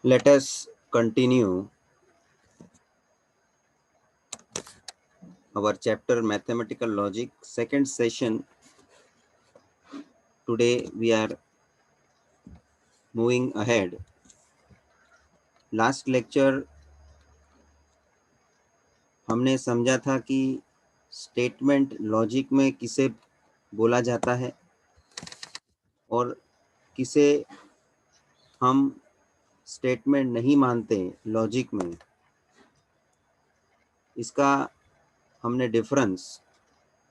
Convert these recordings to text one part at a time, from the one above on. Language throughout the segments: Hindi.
Let us continue our chapter Mathematical Logic, second session. Today we are moving ahead. Last lecture हमने समझा था कि स्टेटमेंट लॉजिक में किसे बोला जाता है और किसे हम स्टेटमेंट नहीं मानते लॉजिक में, इसका हमने डिफरेंस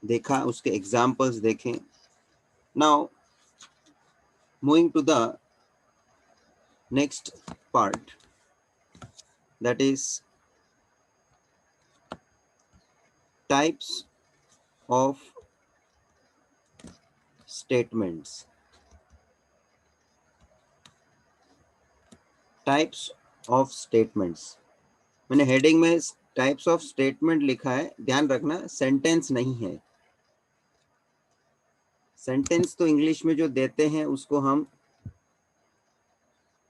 देखा, उसके एग्जाम्पल्स देखें. Now moving to the next part, that is types of statements. Types of statements. मैंने हेडिंग में टाइप्स ऑफ स्टेटमेंट लिखा है, ध्यान रखना सेंटेंस नहीं है. सेंटेंस तो इंग्लिश में जो देते हैं उसको हम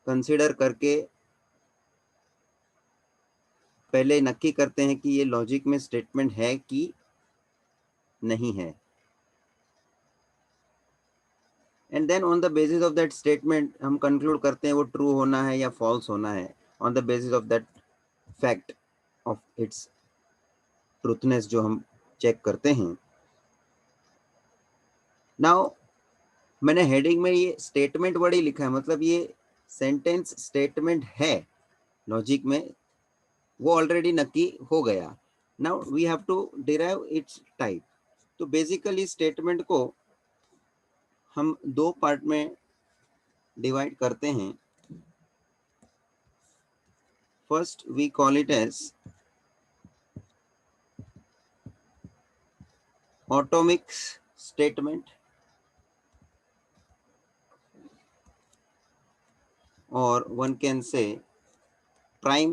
कंसीडर करके पहले नक्की करते हैं कि ये लॉजिक में स्टेटमेंट है कि नहीं है, and then on the basis of that statement हम कंक्लूड करते हैं वो ट्रू होना है या फॉल्स होना है, on the basis of that fact of its truthness जो हम चेक करते हैं. नाउ मैंने हेडिंग में ये स्टेटमेंट वर्ड ही लिखा है, मतलब ये सेंटेंस स्टेटमेंट है लॉजिक में, वो ऑलरेडी नक्की हो गया. Now we have to derive its type. तो बेसिकली स्टेटमेंट को हम दो पार्ट में डिवाइड करते हैं. First we call it as atomic statement और one can say prime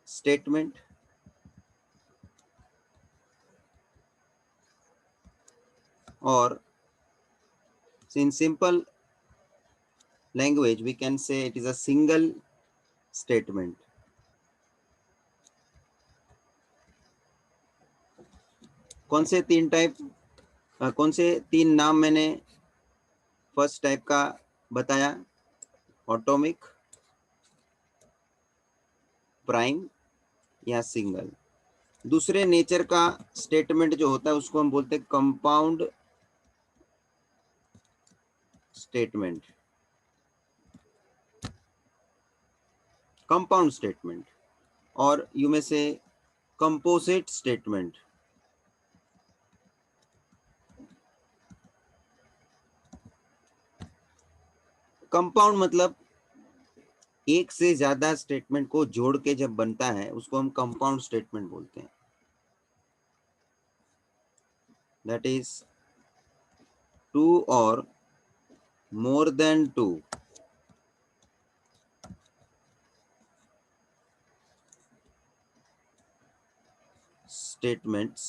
statement or in simple language we can say it is a single statement. कौन से तीन टाइप, कौन से तीन नाम मैंने फर्स्ट टाइप का बताया? ऑटोमिक, प्राइम या सिंगल. दूसरे नेचर का स्टेटमेंट जो होता है उसको हम बोलते हैं कंपाउंड स्टेटमेंट. कंपाउंड स्टेटमेंट और यू में से कंपोजिट स्टेटमेंट. कंपाउंड मतलब एक से ज्यादा स्टेटमेंट को जोड़ के जब बनता है उसको हम कंपाउंड स्टेटमेंट बोलते हैं. दैट इज टू और more than two statements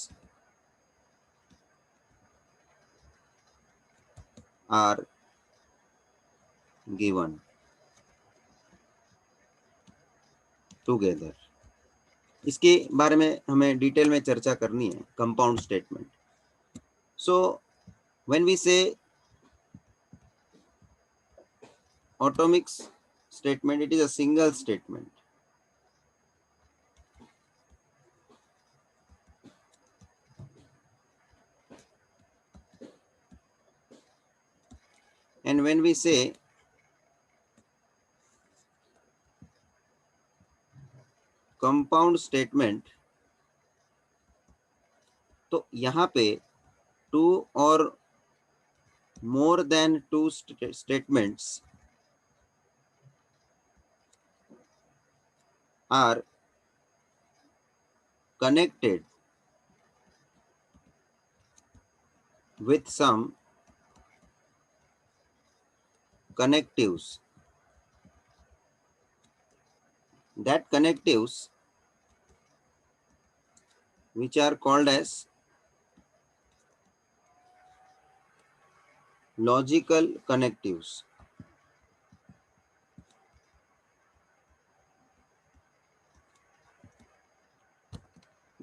are given together. इसके बारे में हमें डिटेल में चर्चा करनी है. Compound statement. So when we say atomic statement, it is a single statement. And when we say compound statement, तो यहाँ पे टू और more than two statements are connected with some connectives. That connectives which are called as logical connectives.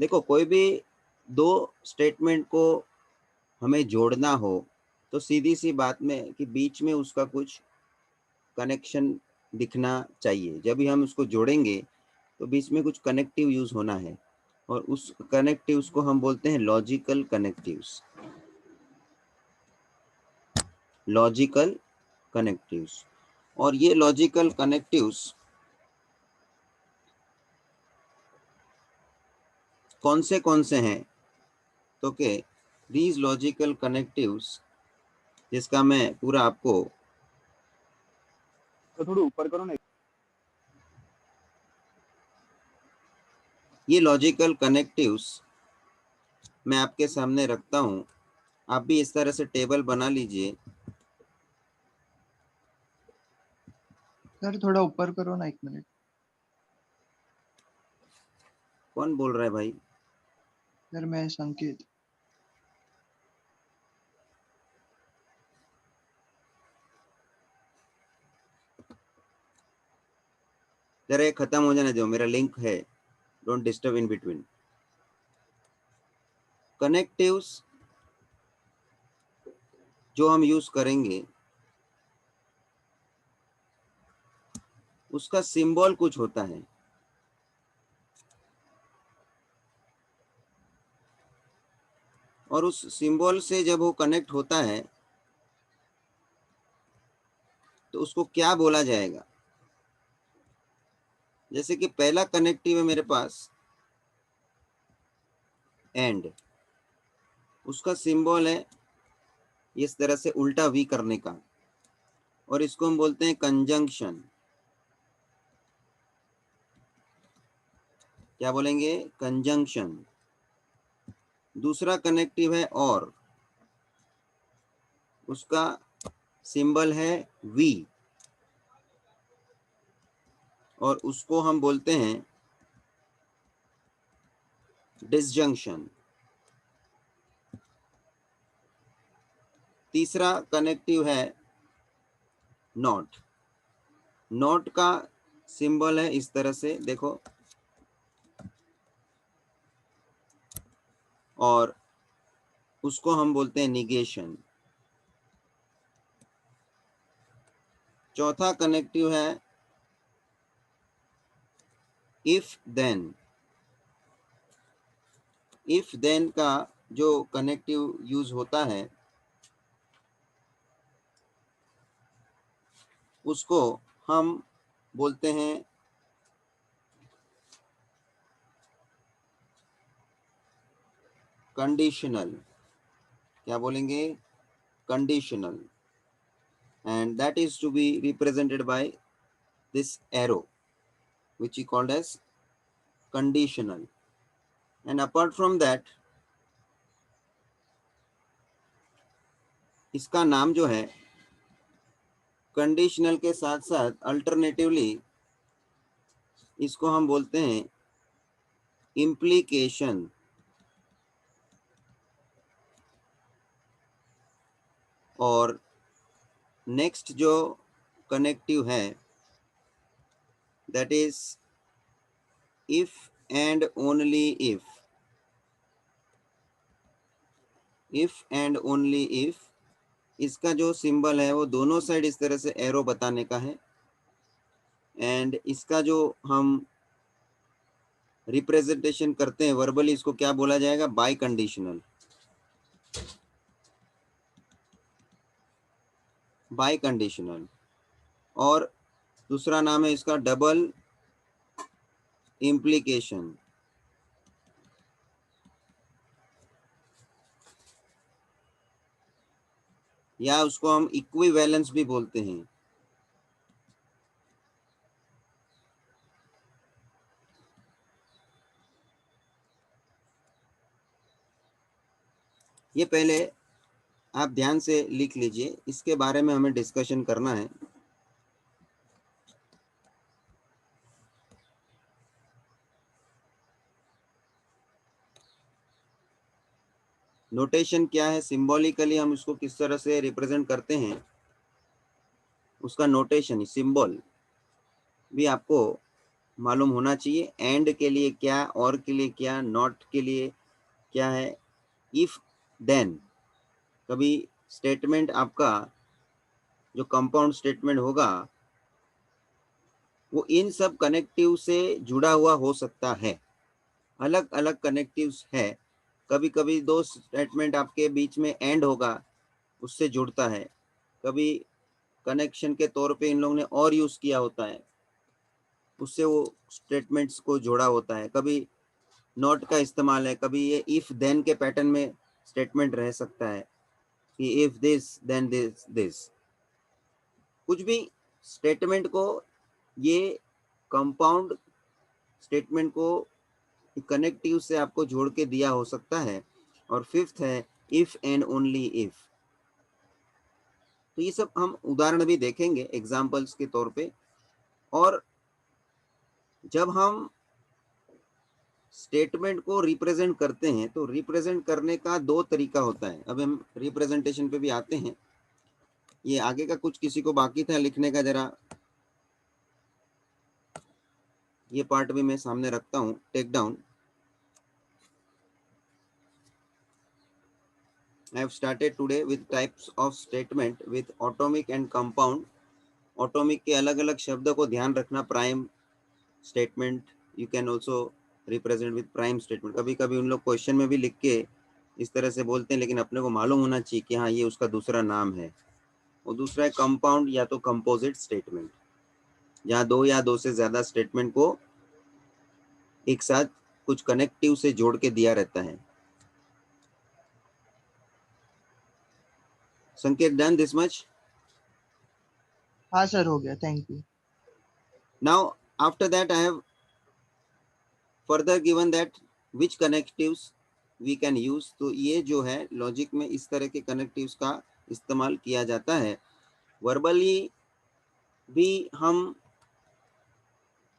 देखो कोई भी दो स्टेटमेंट को हमें जोड़ना हो तो सीधी सी बात में कि बीच में उसका कुछ कनेक्शन दिखना चाहिए। जब भी हम उसको जोड़ेंगे तो बीच में कुछ कनेक्टिव यूज होना है, और उस कनेक्टिव्स को हम बोलते हैं लॉजिकल कनेक्टिव्स। Logical connectives. और ये लॉजिकल कनेक्टिव्स कौन से हैं? तो के दीज लॉजिकल कनेक्टिव्स, जिसका मैं पूरा आपको तो थोड़ा ऊपर करो ना। ये लॉजिकल कनेक्टिव्स मैं आपके सामने रखता हूं। आप भी इस तरह से टेबल बना लीजिए। सर थोड़ा ऊपर करो ना, 1 मिनट। कौन बोल रहा है भाई? सर मैं संकेत। जरा ये खत्म हो जाने दो, मेरा लिंक है, don't disturb in between. Connectives जो हम यूज करेंगे उसका सिंबल कुछ होता है, और उस सिंबल से जब वो कनेक्ट होता है तो उसको क्या बोला जाएगा? जैसे कि पहला कनेक्टिव है मेरे पास एंड, उसका सिंबल है इस तरह से उल्टा वी करने का, और इसको हम बोलते हैं कंजंक्शन। क्या बोलेंगे? कंजंक्शन। दूसरा कनेक्टिव है और, उसका सिंबल है वी, और उसको हम बोलते हैं डिसजंक्शन। तीसरा कनेक्टिव है नॉट। नॉट का सिंबल है इस तरह से, देखो, और उसको हम बोलते हैं निगेशन। चौथा कनेक्टिव है इफ देन। इफ देन का जो कनेक्टिव यूज होता है उसको हम बोलते हैं कंडीशनल। क्या बोलेंगे? Conditional. and that is to be represented by this arrow which is called as conditional. And apart from that, इसका नाम जो है कंडीशनल के साथ साथ अल्टरनेटिवली इसको हम बोलते हैं इम्प्लीकेशन। और नेक्स्ट जो कनेक्टिव है that is if and only if. If and only if, इसका जो सिंबल है वो दोनों साइड इस तरह से एरो बताने का है, एंड इसका जो हम रिप्रेजेंटेशन करते हैं वर्बली, इसको क्या बोला जाएगा? By conditional. By conditional. और दूसरा नाम है इसका डबल इम्प्लीकेशन, या उसको हम इक्विवेलेंस भी बोलते हैं। ये पहले आप ध्यान से लिख लीजिए, इसके बारे में हमें डिस्कशन करना है। नोटेशन क्या है, सिंबॉलिकली हम इसको किस तरह से रिप्रेजेंट करते हैं, उसका नोटेशन सिंबल भी आपको मालूम होना चाहिए। एंड के लिए क्या, और के लिए क्या, नॉट के लिए क्या है, इफ देन। कभी स्टेटमेंट आपका जो कंपाउंड स्टेटमेंट होगा वो इन सब कनेक्टिव से जुड़ा हुआ हो सकता है। अलग अलग कनेक्टिव्स है। कभी कभी दो स्टेटमेंट आपके बीच में एंड होगा, उससे जुड़ता है। कभी कनेक्शन के तौर पे इन लोगों ने और यूज किया होता है, उससे वो स्टेटमेंट्स को जोड़ा होता है। कभी नॉट का इस्तेमाल है, कभी ये इफ देन के पैटर्न में स्टेटमेंट रह सकता है कि इफ दिस देन दिस। कुछ भी स्टेटमेंट को ये कंपाउंड स्टेटमेंट को कनेक्टिव से आपको जोड़ के दिया हो सकता है। और फिफ्थ है इफ एंड ओनली इफ। तो ये सब हम उदाहरण भी देखेंगे एग्जाम्पल्स के तौर पे। और जब हम स्टेटमेंट को रिप्रेजेंट करते हैं तो रिप्रेजेंट करने का दो तरीका होता है। अब हम रिप्रेजेंटेशन पे भी आते हैं। ये आगे का कुछ किसी को बाकी था लिखने का, जरा ये पार्ट भी मैं सामने रखता हूं, take down. I have started today with types of statement with atomic and compound। Atomic के अलग अलग शब्दों को ध्यान रखना। Prime statement you can also represent with prime statement. कभी कभी उन लोग क्वेश्चन में भी लिख के इस तरह से बोलते हैं, लेकिन अपने को मालूम होना चाहिए कि हाँ ये उसका दूसरा नाम है। और दूसरा है कंपाउंड या तो कंपोजिट स्टेटमेंट, जहाँ दो या दो से ज्यादा स्टेटमेंट को एक साथ कुछ कनेक्टिव से जोड़ के दिया रहता है। Sanket, done this much? हाँ सर, हो गया, thank you. Now after that I have further given that which connectives we can use. तो ये जो है लॉजिक में इस तरह के कनेक्टिव्स का इस्तेमाल किया जाता है। वर्बली भी हम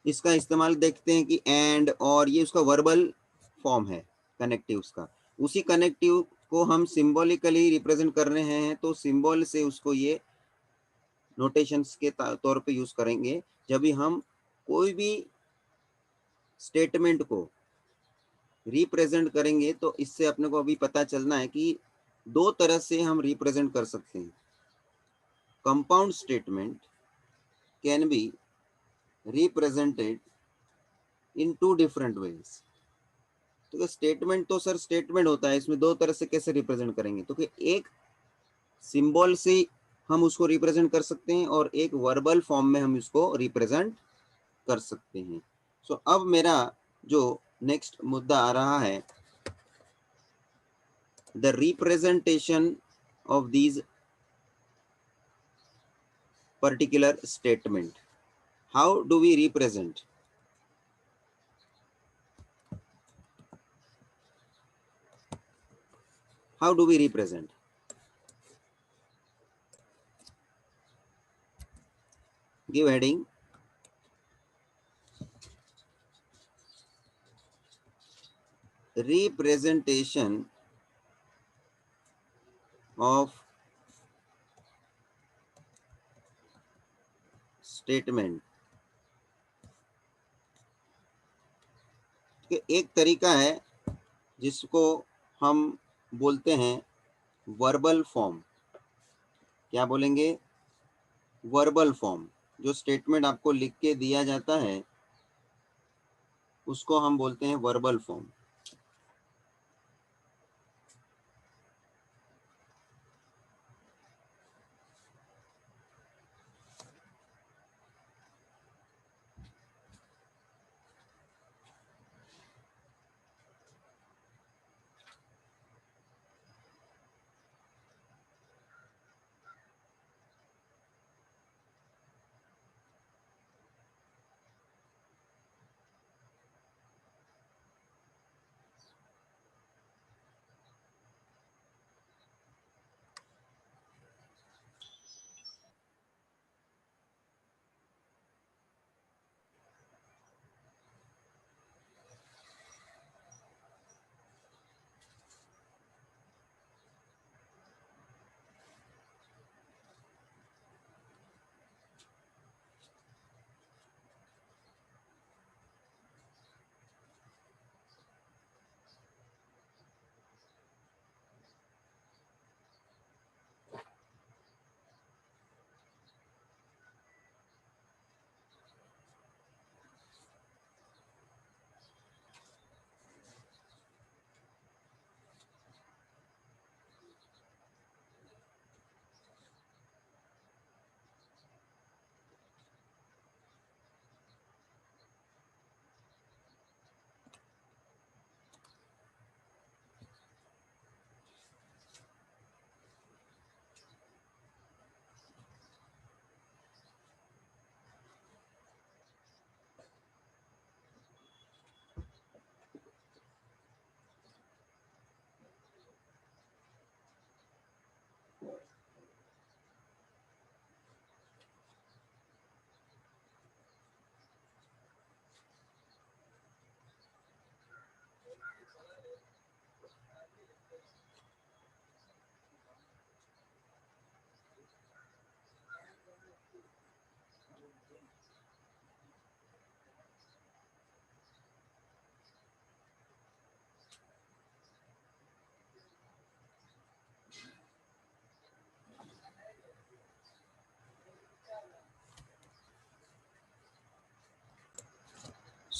इसका इस्तेमाल देखते हैं कि एंड और, ये उसका वर्बल फॉर्म है कनेक्टिव्स का। उसी कनेक्टिव को हम सिंबॉलिकली रिप्रेजेंट कर रहे हैं तो सिंबल से उसको ये नोटेशंस के तौर पे यूज करेंगे। जब भी हम कोई भी स्टेटमेंट को रिप्रेजेंट करेंगे तो इससे अपने को अभी पता चलना है कि दो तरह से हम रिप्रेजेंट कर सकते हैं। Compound statement can be represented in two different ways. तो स्टेटमेंट तो सर स्टेटमेंट होता है, इसमें दो तरह से कैसे रिप्रेजेंट करेंगे? तो कि एक सिंबल से हम उसको रिप्रेजेंट कर सकते हैं और एक वर्बल फॉर्म में हम इसको रिप्रेजेंट कर सकते हैं। सो अब मेरा जो नेक्स्ट मुद्दा आ रहा है, the representation of these particular statement. How do we represent? How do we represent? Give heading. Representation of statement। एक तरीका है जिसको हम बोलते हैं वर्बल फॉर्म। क्या बोलेंगे? Verbal form. जो स्टेटमेंट आपको लिख के दिया जाता है उसको हम बोलते हैं verbal form.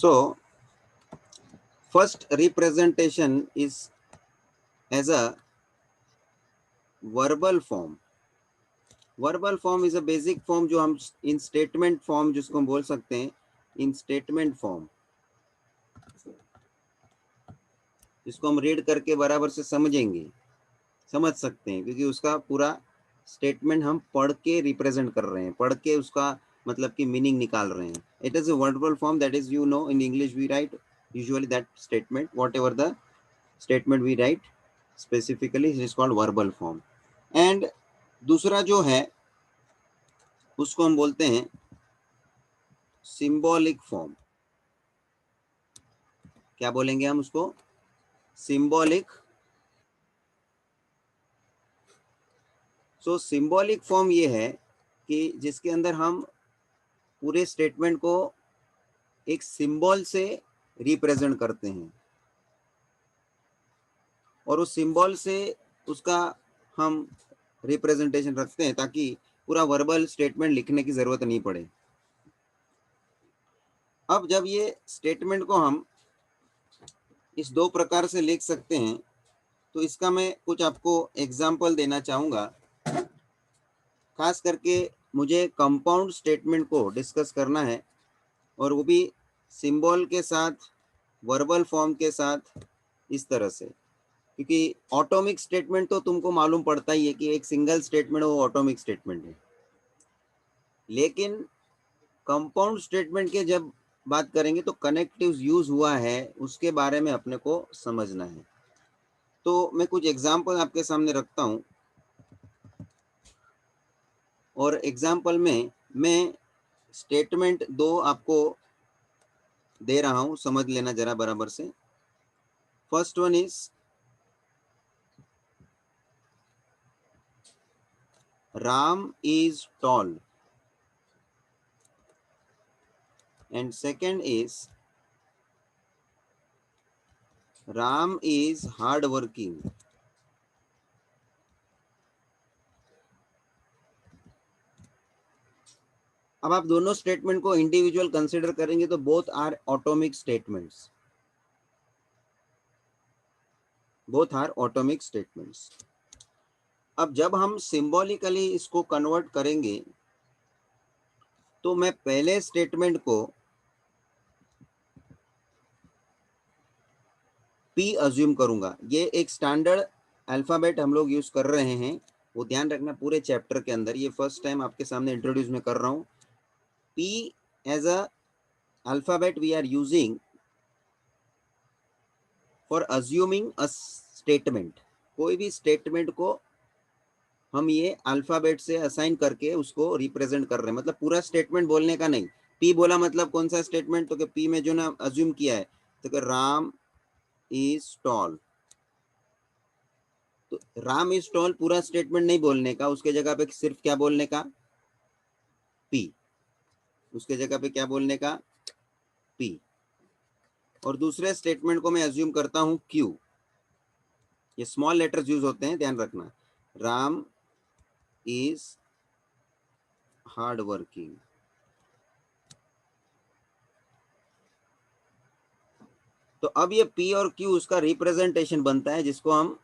So first representation is as a verbal form. Verbal form is a basic form जो हम इन स्टेटमेंट फॉर्म जिसको हम बोल सकते हैं, इन स्टेटमेंट फॉर्म जिसको हम रीड करके बराबर से समझेंगे, समझ सकते हैं, क्योंकि उसका पूरा स्टेटमेंट हम पढ़ के रिप्रेजेंट कर रहे हैं, पढ़ के उसका मतलब कि मीनिंग निकाल रहे हैं. It is a verbal form, that is you know in English we write usually that statement, whatever the statement we write specifically it is called verbal form. and दूसरा जो है उसको हम बोलते हैं सिंबॉलिक फॉर्म. क्या बोलेंगे हम उसको? सिंबॉलिक. सो सिंबॉलिक फॉर्म ये है कि जिसके अंदर हम पूरे स्टेटमेंट को एक सिंबल से रिप्रेजेंट करते हैं और उस सिंबल से उसका हम रिप्रेजेंटेशन रखते हैं ताकि पूरा वर्बल स्टेटमेंट लिखने की जरूरत नहीं पड़े. अब जब ये स्टेटमेंट को हम इस दो प्रकार से लिख सकते हैं तो इसका मैं कुछ आपको एग्जाम्पल देना चाहूँगा. खास करके मुझे कंपाउंड स्टेटमेंट को डिस्कस करना है और वो भी सिंबल के साथ, वर्बल फॉर्म के साथ, इस तरह से. क्योंकि ऑटोमिक स्टेटमेंट तो तुमको मालूम पड़ता ही है कि एक सिंगल स्टेटमेंट वो ऑटोमिक स्टेटमेंट है, लेकिन कंपाउंड स्टेटमेंट के जब बात करेंगे तो कनेक्टिव्स यूज हुआ है उसके बारे में अपने को समझना है. तो मैं कुछ एग्जाम्पल आपके सामने रखता हूँ और एग्जाम्पल में मैं स्टेटमेंट दो आपको दे रहा हूँ, समझ लेना जरा बराबर से. First one is Ram is toll and second is Ram is hard working. अब आप दोनों स्टेटमेंट को इंडिविजुअल कंसीडर करेंगे तो both are atomic statements, both are atomic statements. अब जब हम सिंबॉलिकली इसको कन्वर्ट करेंगे तो मैं पहले स्टेटमेंट को पी अज्यूम करूंगा. ये एक स्टैंडर्ड अल्फाबेट हम लोग यूज कर रहे हैं, वो ध्यान रखना पूरे चैप्टर के अंदर. ये फर्स्ट टाइम आपके सामने इंट्रोड्यूस में कर रहा हूँ. P as a alphabet we are using for assuming a statement. कोई भी स्टेटमेंट को हम ये अल्फाबेट से असाइन करके उसको रिप्रेजेंट कर रहे हैं, मतलब पूरा स्टेटमेंट बोलने का नहीं. पी बोला मतलब कौन सा स्टेटमेंट? तो पी में जो ना अज्यूम किया है तो राम इज टॉल. तो राम इज टॉल पूरा स्टेटमेंट नहीं बोलने का, उसके जगह पे सिर्फ क्या बोलने का? पी. उसके जगह पे क्या बोलने का? पी. और दूसरे स्टेटमेंट को मैं अज्यूम करता हूं क्यू. ये स्मॉल लेटर्स यूज होते हैं, ध्यान रखना. Ram is hard working. तो अब ये पी और क्यू उसका रिप्रेजेंटेशन बनता है जिसको हम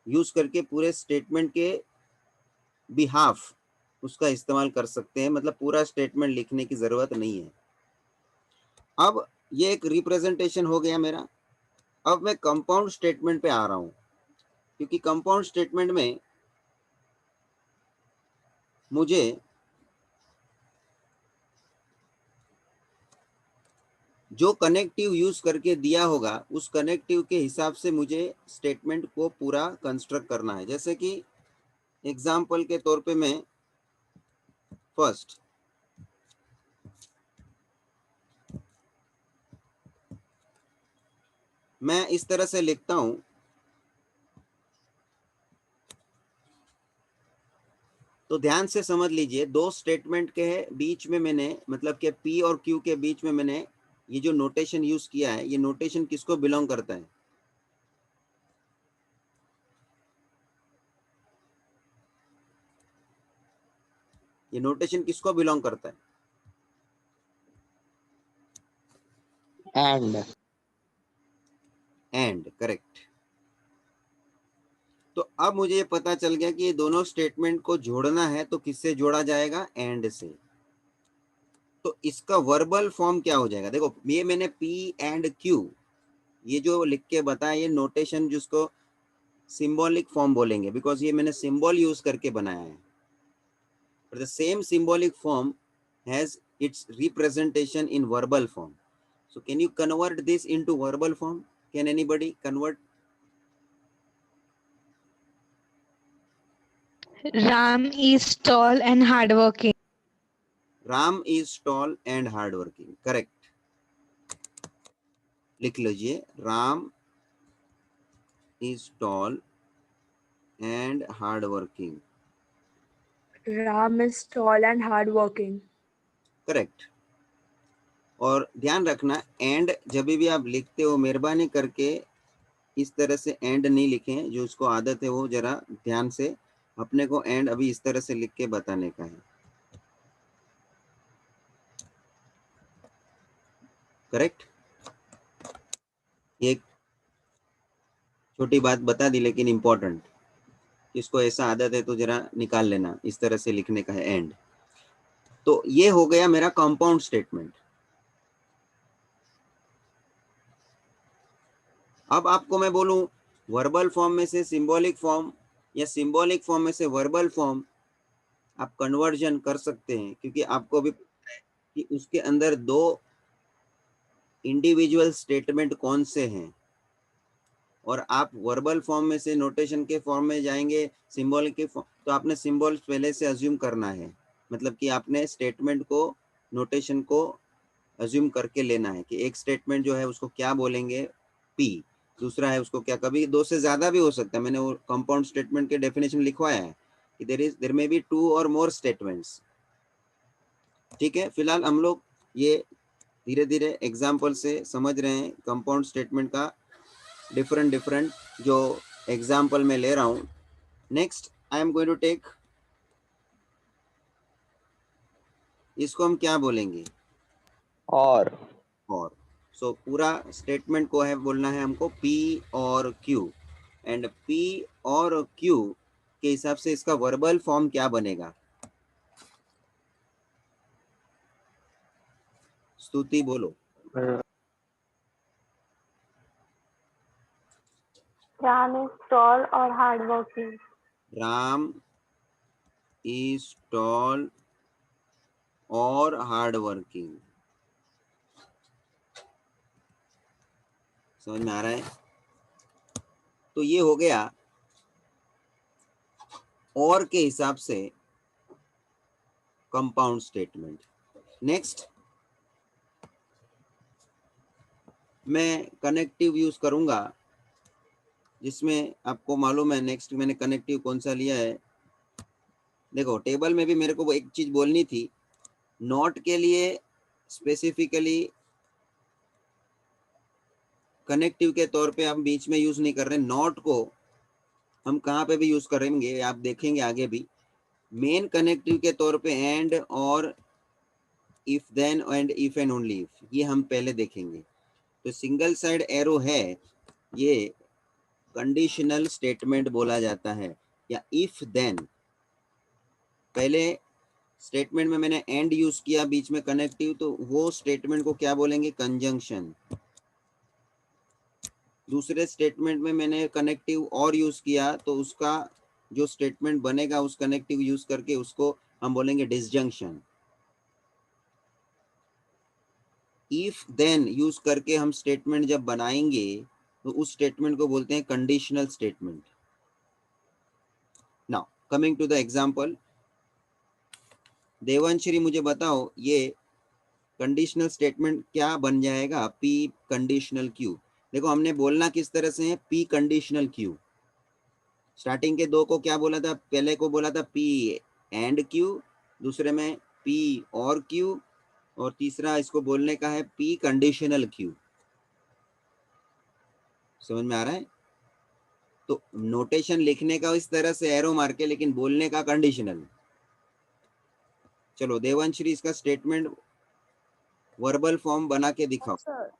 यूज करके पूरे स्टेटमेंट के बिहाफ उसका इस्तेमाल कर सकते हैं, मतलब पूरा स्टेटमेंट लिखने की जरूरत नहीं है. अब ये एक रिप्रेजेंटेशन हो गया मेरा. अब मैं कंपाउंड स्टेटमेंट पे आ रहा हूं, क्योंकि कंपाउंड स्टेटमेंट में मुझे जो कनेक्टिव यूज करके दिया होगा उस कनेक्टिव के हिसाब से मुझे स्टेटमेंट को पूरा कंस्ट्रक्ट करना है. जैसे कि एग्जाम्पल के तौर पे मैं फर्स्ट मैं इस तरह से लिखता हूं. तो ध्यान से समझ लीजिए, दो स्टेटमेंट के बीच में मैंने, मतलब कि पी और क्यू के बीच में मैंने ये जो नोटेशन यूज किया है, ये नोटेशन किसको बिलोंग करता है? ये नोटेशन किसको बिलोंग करता है? And, correct. तो अब मुझे ये पता चल गया कि ये दोनों स्टेटमेंट को जोड़ना है तो किससे जोड़ा जाएगा? एंड से। तो इसका वर्बल फॉर्म क्या हो जाएगा? देखो ये मैंने P एंड Q ये जो लिख के बताया, ये नोटेशन जिसको सिंबॉलिक फॉर्म बोलेंगे, बिकॉज ये मैंने सिंबल यूज करके बनाया है। But the same symbolic form has its representation in verbal form. So can you convert this into verbal form? Can anybody convert? Ram is tall and hardworking. Ram is tall and hardworking. Correct. लिख लीजिए, Ram is tall and hardworking. Ram is tall and hardworking. Correct. और ध्यान रखना, एंड जब भी आप लिखते हो मेहरबानी करके इस तरह से एंड नहीं लिखें। जो उसको आदत है वो जरा ध्यान से, अपने को एंड अभी इस तरह से लिख के बताने का है। करेक्ट। एक छोटी बात बता दी लेकिन इंपॉर्टेंट, इसको ऐसा आदत है तो जरा निकाल लेना, इस तरह से लिखने का है एंड। तो ये हो गया मेरा कंपाउंड स्टेटमेंट। अब आपको मैं बोलूं वर्बल फॉर्म में से सिंबॉलिक फॉर्म या सिंबॉलिक फॉर्म में से वर्बल फॉर्म, आप कन्वर्जन कर सकते हैं, क्योंकि आपको भी पता है कि उसके अंदर दो इंडिविजुअल स्टेटमेंट कौन से हैं। और आप वर्बल फॉर्म में से नोटेशन के फॉर्म में जाएंगे, सिंबल के फॉर्म, तो आपने सिंबल पहले से अज्यूम करना है। मतलब कि आपने स्टेटमेंट को, नोटेशन को अज्यूम करके लेना है कि एक स्टेटमेंट जो है उसको क्या बोलेंगे, P, दूसरा है उसको क्या, कभी दो से ज्यादा भी हो सकता है। मैंने वो कंपाउंड स्टेटमेंट के डेफिनेशन लिखवाया है कि देयर मे बी 2 और मोर स्टेटमेंट्स। ठीक है, फिलहाल हम लोग ये धीरे धीरे एग्जाम्पल से समझ रहे हैं कंपाउंड स्टेटमेंट का डिफरेंट जो एग्जाम्पल मैं ले रहा हूं। Next I am going to take, इसको हम क्या बोलेंगे? और सो पूरा स्टेटमेंट को है बोलना है हमको P और Q, एंड P और Q के हिसाब से इसका वर्बल फॉर्म क्या बनेगा? स्तुति बोलो। Ram is tall or hardworking. Ram is toll और हार्ड वर्किंग। समझ में आ रहा है? तो ये हो गया और के हिसाब से कंपाउंड स्टेटमेंट। नेक्स्ट मैं कनेक्टिव यूज करूंगा, जिसमें आपको मालूम है नेक्स्ट मैंने कनेक्टिव कौन सा लिया है। देखो टेबल में भी मेरे को एक चीज बोलनी थी, नॉट के लिए स्पेसिफिकली कनेक्टिव के तौर पे हम बीच में यूज नहीं कर रहे। नॉट को हम कहाँ पे भी यूज करेंगे आप देखेंगे आगे भी। मेन कनेक्टिव के तौर पे एंड और if then and if and only if, ये हम पहले देखेंगे। तो सिंगल साइड एरो है, ये कंडीशनल स्टेटमेंट बोला जाता है, या इफ देन। पहले स्टेटमेंट में मैंने एंड यूज किया बीच में कनेक्टिव, तो वो स्टेटमेंट को क्या बोलेंगे? कंजंक्शन। दूसरे स्टेटमेंट में मैंने कनेक्टिव और यूज किया, तो उसका जो स्टेटमेंट बनेगा उस कनेक्टिव यूज करके उसको हम बोलेंगे डिसजंक्शन। इफ देन यूज करके हम स्टेटमेंट जब बनाएंगे तो उस स्टेटमेंट को बोलते हैं conditional statement. Now coming to the example, Devanshree मुझे बताओ ये कंडीशनल स्टेटमेंट क्या बन जाएगा? P conditional Q। देखो हमने बोलना किस तरह से है, P कंडीशनल Q। स्टार्टिंग के दो को क्या बोला था? पहले को बोला था P एंड Q, दूसरे में P और Q, और तीसरा इसको बोलने का है P कंडीशनल Q। समझ में आ रहा है? तो नोटेशन लिखने का इस तरह से एरो मार के, लेकिन बोलने का कंडीशनल। चलो देवांश्री इसका स्टेटमेंट वर्बल फॉर्म बना के दिखाओ। Sir,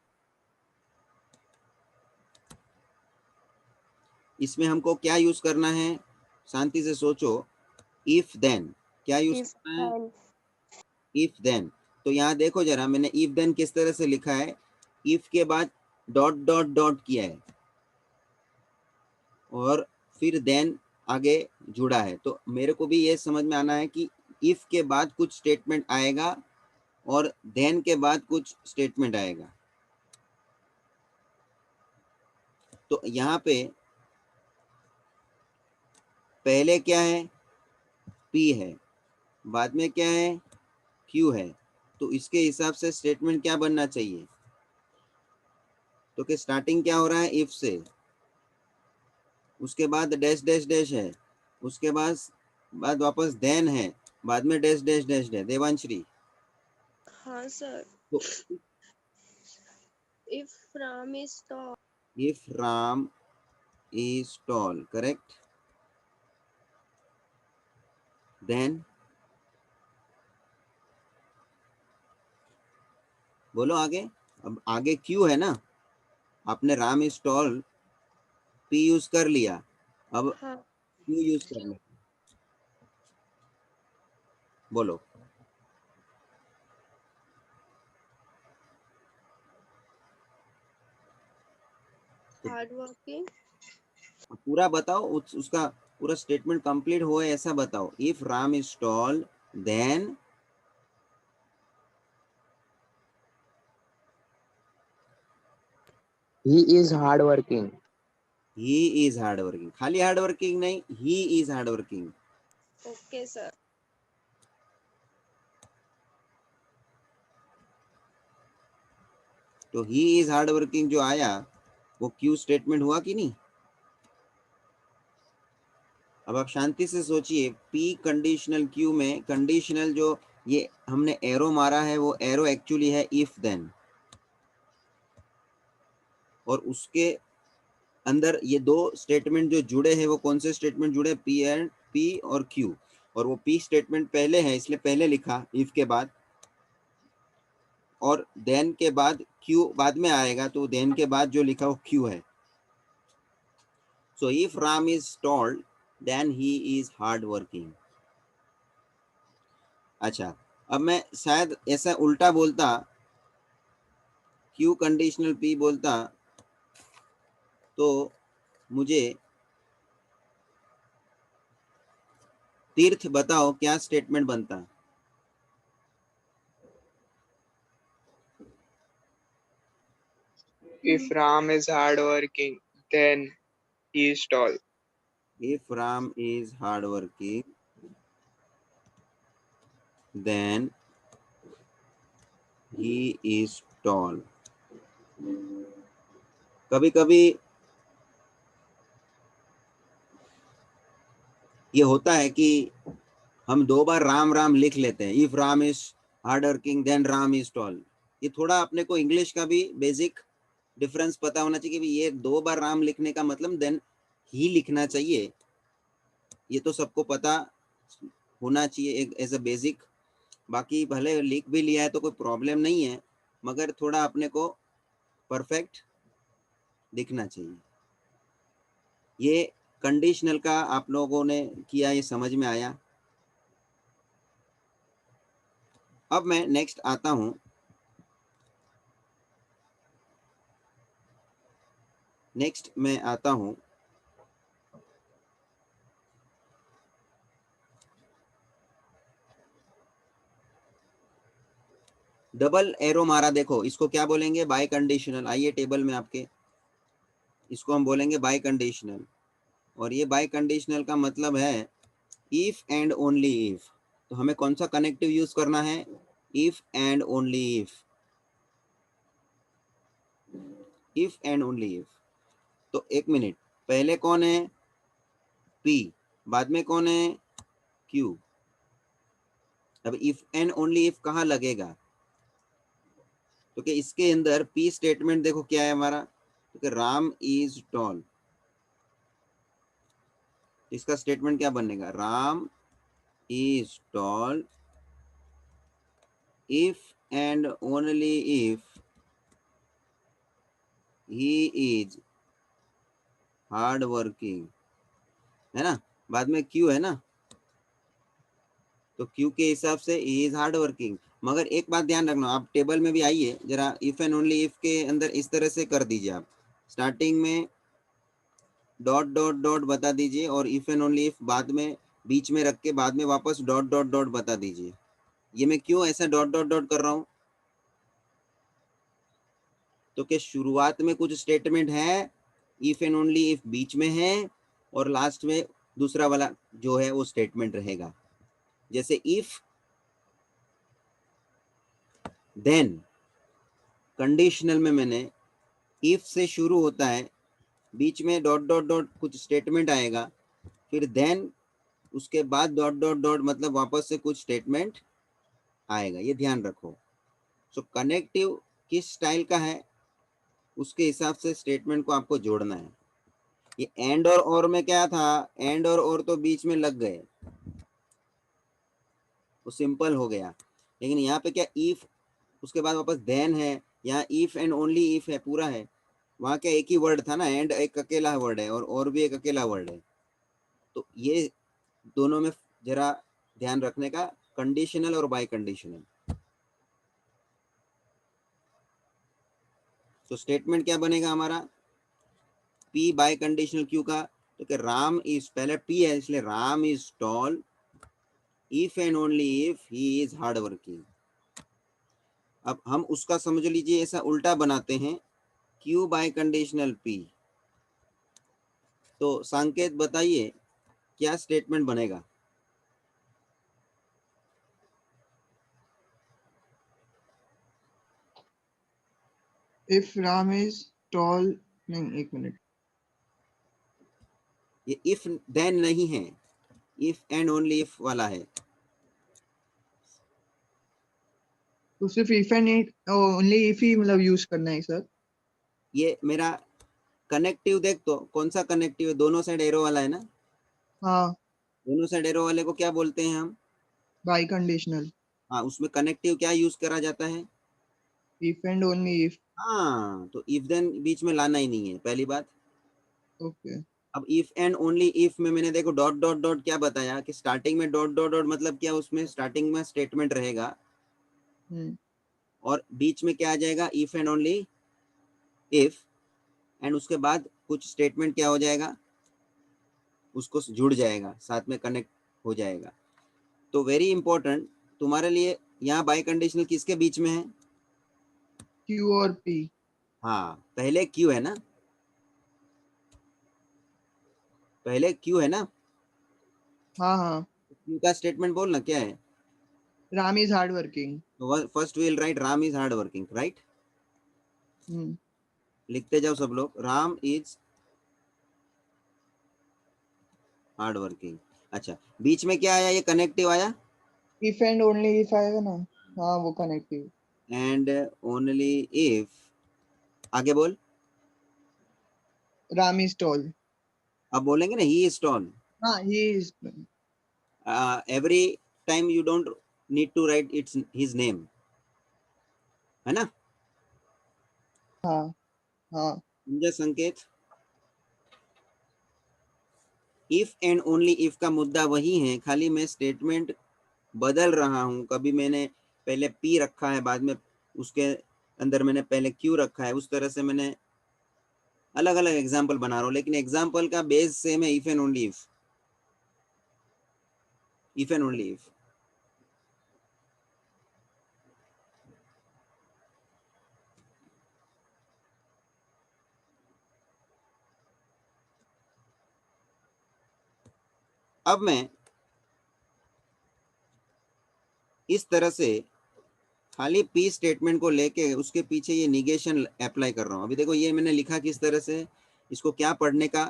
इसमें हमको क्या यूज करना है, शांति से सोचो। इफ देन, क्या यूज If करना है? else. If then. तो यहाँ देखो जरा, मैंने इफ देन किस तरह से लिखा है, इफ के बाद डॉट डॉट डॉट किया है और फिर देन आगे जुड़ा है। तो मेरे को भी ये समझ में आना है कि इफ के बाद कुछ स्टेटमेंट आएगा और देन के बाद कुछ स्टेटमेंट आएगा। तो यहाँ पे पहले क्या है, पी है, बाद में क्या है, क्यू है। तो इसके हिसाब से स्टेटमेंट क्या बनना चाहिए, तो कि स्टार्टिंग क्या हो रहा है, इफ से, उसके बाद डैश डैश डैश है, उसके बाद वापस देन है, बाद में डैश डैश डैश है। देवांश्री, हाँ सर। तो If Ram is tall, if Ram is tall, correct, then बोलो आगे। अब आगे क्यू है ना, आपने Ram is tall P use कर लिया, अब हाँ क्यू यूज करना है। बोलो। hard working. पूरा बताओ, उसका पूरा स्टेटमेंट कंप्लीट हो ऐसा बताओ। If Ram is tall then, He is hardworking. He is hard working, खाली हार्ड वर्किंग नहीं, he is hard working. Okay sir. तो ही इज हार्ड वर्किंग जो आया वो क्यू स्टेटमेंट हुआ कि नहीं? अब आप शांति से सोचिए, पी कंडीशनल क्यू में कंडीशनल जो ये हमने एरो मारा है वो एरो एक्चुअली है इफ देन, और उसके अंदर ये दो स्टेटमेंट जो जुड़े हैं वो कौन से स्टेटमेंट जुड़े, पी एंड पी और क्यू। और वो पी स्टेटमेंट पहले है इसलिए पहले लिखा इफ के बाद, और देन के बाद क्यू बाद में आएगा, तो देन के बाद जो लिखा वो क्यू है। So if Ram is tall then he is hard working. अच्छा, अब मैं शायद ऐसा उल्टा बोलता, क्यू कंडीशनल पी बोलता, तो मुझे तीर्थ बताओ क्या स्टेटमेंट बनता। If Ram is hardworking, then he is tall. If Ram is hardworking, then he is tall. कभी कभी ये होता है कि हम दो बार राम राम लिख लेते हैं, if Ram is hard working then Ram is tall. ये थोड़ा अपने को इंग्लिश का भी बेसिक डिफरेंस पता होना चाहिए कि ये दो बार राम लिखने का मतलब देन ही लिखना चाहिए, ये तो सबको पता होना चाहिए एक एज अ बेसिक। बाकी भले लिख भी लिया है तो कोई प्रॉब्लम नहीं है, मगर थोड़ा अपने को परफेक्ट दिखना चाहिए। ये कंडीशनल का आप लोगों ने किया, ये समझ में आया। अब मैं नेक्स्ट आता हूं, नेक्स्ट मैं आता हूं डबल एरो मारा, देखो इसको क्या बोलेंगे, बाय कंडीशनल। आइए टेबल में आपके, इसको हम बोलेंगे बाय कंडीशनल। और ये बाय कंडीशनल का मतलब है इफ एंड ओनली इफ। तो हमें कौन सा कनेक्टिव यूज करना है, if and only if, if and only if. तो एक मिनट, पहले कौन है, पी, बाद में कौन है, क्यू। अब इफ एंड ओनली इफ कहाँ लगेगा, तो कि इसके अंदर पी स्टेटमेंट देखो क्या है हमारा, तो कि राम इज टॉल। इसका स्टेटमेंट क्या बनेगा, Ram is toll if and only if he is hard working, है ना, बाद में क्यू है ना, तो क्यू के हिसाब से ही इज हार्ड वर्किंग। मगर एक बात ध्यान रखना, आप टेबल में भी आइए जरा, इफ एंड ओनली इफ के अंदर इस तरह से कर दीजिए, आप स्टार्टिंग में डॉट डॉट डॉट बता दीजिए और इफ एंड ओनली इफ बाद में बीच में रख के बाद में वापस डॉट डॉट डॉट बता दीजिए। ये मैं क्यों ऐसा डॉट डॉट डॉट कर रहा हूँ, तो कि शुरुआत में कुछ स्टेटमेंट है, इफ एंड ओनली इफ बीच में है और लास्ट में दूसरा वाला जो है वो स्टेटमेंट रहेगा। जैसे इफ देन, कंडीशनल में मैंने इफ से शुरू होता है, बीच में डॉट डॉट डॉट कुछ स्टेटमेंट आएगा, फिर देन उसके बाद डॉट डॉट डॉट मतलब वापस से कुछ स्टेटमेंट आएगा, ये ध्यान रखो। सो कनेक्टिव किस स्टाइल का है उसके हिसाब से स्टेटमेंट को आपको जोड़ना है। ये एंड और में क्या था, एंड और तो बीच में लग गए, वो सिंपल हो गया। लेकिन यहाँ पे क्या, इफ उसके बाद वापस देन है, यहाँ इफ एंड ओनली इफ है, पूरा है। वहाँ क्या एक ही वर्ड था ना, एंड एक अकेला वर्ड है और भी एक अकेला वर्ड है। तो ये दोनों में जरा ध्यान रखने का, कंडीशनल और बाय कंडीशनल। तो स्टेटमेंट क्या बनेगा हमारा, पी बाय कंडीशनल क्यू का, तो कि राम इज, पहले पी है इसलिए Ram is toll if and only if he is hard working. अब हम उसका समझ लीजिए ऐसा उल्टा बनाते हैं, क्यू बाय कंडीशनल पी। तो संकेत बताइए क्या स्टेटमेंट बनेगा। If Ram is tall, नहीं एक मिनट, ये इफ देन नहीं है, इफ एंड ओनली इफ वाला है। तो सिर्फ if and only if ही मतलब यूज करना है सर। ये मेरा कनेक्टिव देख, तो कौन सा कनेक्टिव है, दोनों साइड एरो वाला है ना, हाँ, दोनों साइड एरो वाले को क्या बोलते हैं हम, बाय कंडीशनल, हाँ, उसमें कनेक्टिव क्या यूज करा जाता है, if and only if। हाँ, तो इफ देन बीच में लाना ही नहीं है, पहली बात। ओके, अब इफ एंड ओनली इफ में मैंने देखो डॉट डॉट डॉट क्या बताया कि स्टार्टिंग में डॉट डॉट डॉट मतलब क्या, उसमें स्टार्टिंग में स्टेटमेंट रहेगा और बीच में क्या आ जाएगा, if and only if, and उसके बाद कुछ स्टेटमेंट क्या हो जाएगा, उसको जुड़ जाएगा, साथ में कनेक्ट हो जाएगा। तो वेरी इंपॉर्टेंट तुम्हारे लिए, यहाँ बाय कंडीशनल किसके बीच में है, Q और P। हाँ, पहले क्यू है ना, पहले क्यू है ना, हाँ हाँ, क्यू का स्टेटमेंट बोलना क्या है, Ram is hard working। तो first will write Ram is hard working, right. लिखते जाओ सब लोग, राम इज हार्ड वर्किंग। अच्छा, बीच में क्या आया, ये कनेक्टिव आया, if and only if आएगा ना, हाँ वो कनेक्टिव। एंड ओनली इफ, आगे बोल, Ram is tall। अब बोलेंगे ना ही इज टॉल। हाँ, he is। Every time you don't need to write its his name, है ना, हाँ हाँ, समझा संकेत। इफ एंड ओनली इफ का मुद्दा वही है, खाली मैं स्टेटमेंट बदल रहा हूं। कभी मैंने पहले पी रखा है, बाद में उसके अंदर मैंने पहले क्यू रखा है, उस तरह से मैंने अलग अलग एग्जाम्पल बना रहा हूं, लेकिन एग्जाम्पल का बेस सेम है, if and only if, if and only if. अब मैं इस तरह से खाली पी स्टेटमेंट को लेके उसके पीछे ये निगेशन अप्लाई कर रहा हूं। अभी देखो ये मैंने लिखा किस तरह से, इसको क्या पढ़ने का,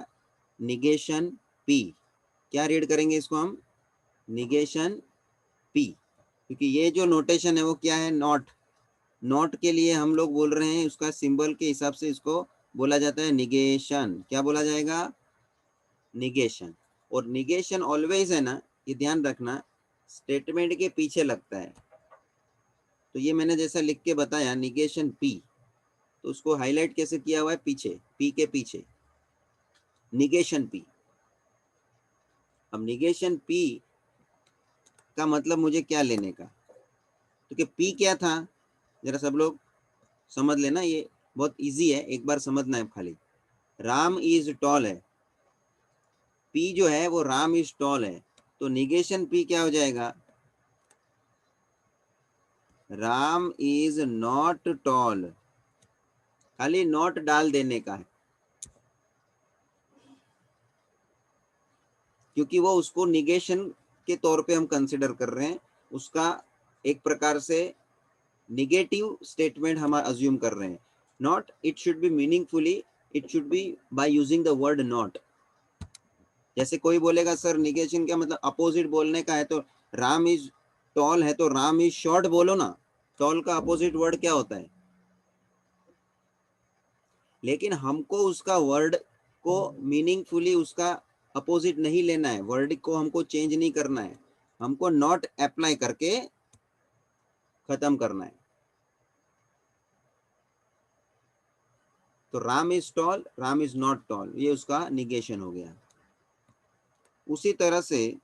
निगेशन पी, क्या रीड करेंगे इसको हम, निगेशन पी, क्योंकि ये जो नोटेशन है वो क्या है, नॉट, नॉट के लिए हम लोग बोल रहे हैं, उसका सिंबल के हिसाब से इसको बोला जाता है निगेशन। क्या बोला जाएगा, निगेशन। और निगेशन ऑलवेज है ना, ये ध्यान रखना, स्टेटमेंट के पीछे लगता है। तो ये मैंने जैसा लिख के बताया निगेशन पी, तो उसको हाईलाइट कैसे किया हुआ है, पीछे, पी के पीछे। Negation P. अब निगेशन पी का मतलब मुझे क्या लेने का, तो कि पी क्या था, जरा सब लोग समझ लेना, ये बहुत इजी है, एक बार समझना है खाली। राम इज टॉल है, पी जो है वो राम इज टॉल है, तो निगेशन पी क्या हो जाएगा, राम इज नॉट टॉल। खाली नॉट डाल देने का है, क्योंकि वो उसको निगेशन के तौर पे हम कंसिडर कर रहे हैं, उसका एक प्रकार से निगेटिव स्टेटमेंट हम अज्यूम कर रहे हैं। Not, it should be meaningfully, it should be by using the word not. जैसे कोई बोलेगा सर निगेशन का मतलब अपोजिट बोलने का है, तो राम इज टॉल है तो राम इज शॉर्ट बोलो ना, टॉल का अपोजिट वर्ड क्या होता है। लेकिन हमको उसका वर्ड को मीनिंगफुली उसका अपोजिट नहीं लेना है, वर्ड को हमको चेंज नहीं करना है, हमको नॉट अप्लाई करके खत्म करना है। तो Ram is toll, Ram is not toll, ये उसका निगेशन हो गया। उसी तरह से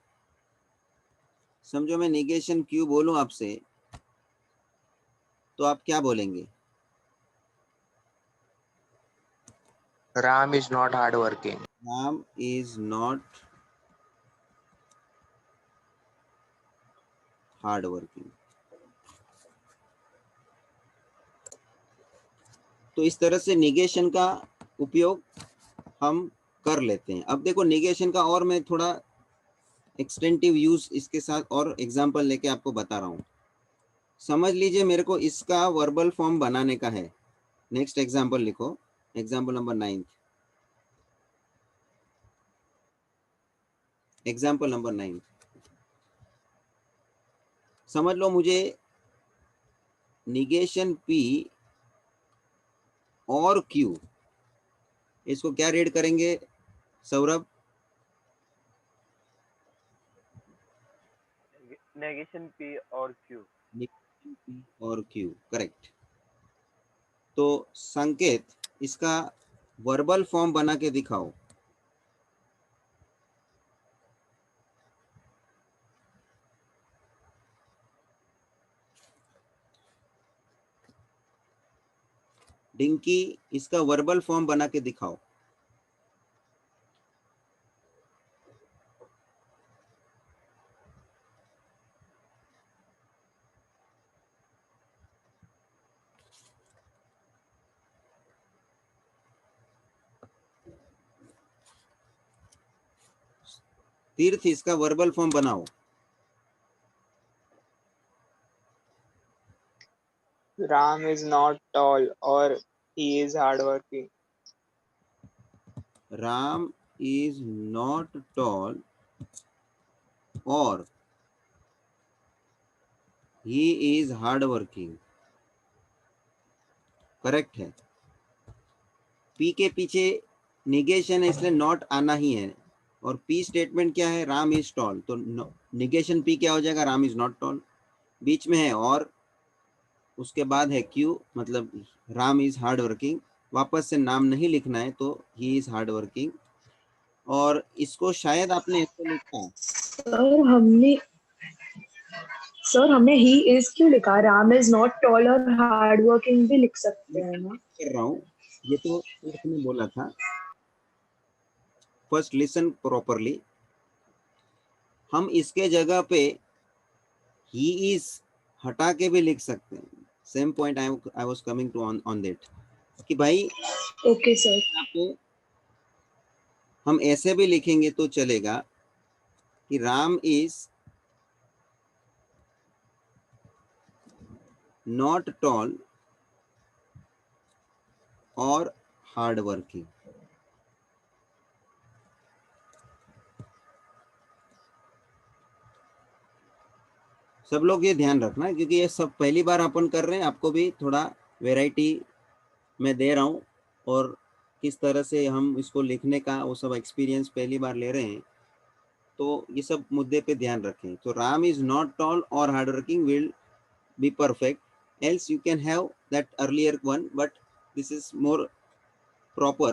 समझो मैं निगेशन क्यों बोलूं आपसे, तो आप क्या बोलेंगे, Ram is not hardworking. Ram is not hard working. तो इस तरह से निगेशन का उपयोग हम कर लेते हैं। अब देखो निगेशन का और मैं थोड़ा एक्सटेंटिव यूज इसके साथ और एग्जांपल लेके आपको बता रहा हूँ। समझ लीजिए मेरे को इसका वर्बल फॉर्म बनाने का है। नेक्स्ट एग्जांपल लिखो, एग्जांपल नंबर 9। एग्जांपल नंबर 9 समझ लो, मुझे निगेशन पी और क्यू, इसको क्या रीड करेंगे सौरभ, नेगेशन पी और क्यू। और क्यू, करेक्ट। तो संकेत इसका वर्बल फॉर्म बना के दिखाओ। डिंकी इसका वर्बल फॉर्म बना के दिखाओ। तीर्थ इसका वर्बल फॉर्म बनाओ। Ram is not tall or he is hardworking. Ram is not tall और he is hard working, correct है। पी के पीछे निगेशन है, इसलिए नॉट आना ही है, और पी स्टेटमेंट क्या है, राम इज टॉल, तो निगेशन पी क्या हो जाएगा, राम इज नॉट टॉल। बीच में है और, उसके बाद है क्यू, मतलब राम इज हार्ड वर्किंग। वापस से नाम नहीं लिखना है, तो ही इज हार्ड वर्किंग। और इसको शायद आपने ऐसे लिखा, सर हमने ही इज क्यों लिखा, राम इज नॉट टॉल और हार्ड वर्किंग भी लिख सकते हैं ना। कर रहा हूँ, ये तो तीर्थ ने बोला था। फर्स्ट लिसन प्रॉपरली, हम इसके जगह पे ही इज हटा के भी लिख सकते हैं। Same point I was coming to on that, कि भाई ओके सर, यहाँ पे हम ऐसे भी लिखेंगे तो चलेगा कि राम इज नॉट टॉल और हार्ड वर्किंग। सब लोग ये ध्यान रखना, क्योंकि ये सब पहली बार अपन कर रहे हैं, आपको भी थोड़ा वैरायटी मैं दे रहा हूँ, और किस तरह से हम इसको लिखने का वो सब एक्सपीरियंस पहली बार ले रहे हैं, तो ये सब मुद्दे पे ध्यान रखें। तो राम इज नॉट टॉल और hard working will be perfect, else you can have that earlier one, but this is more proper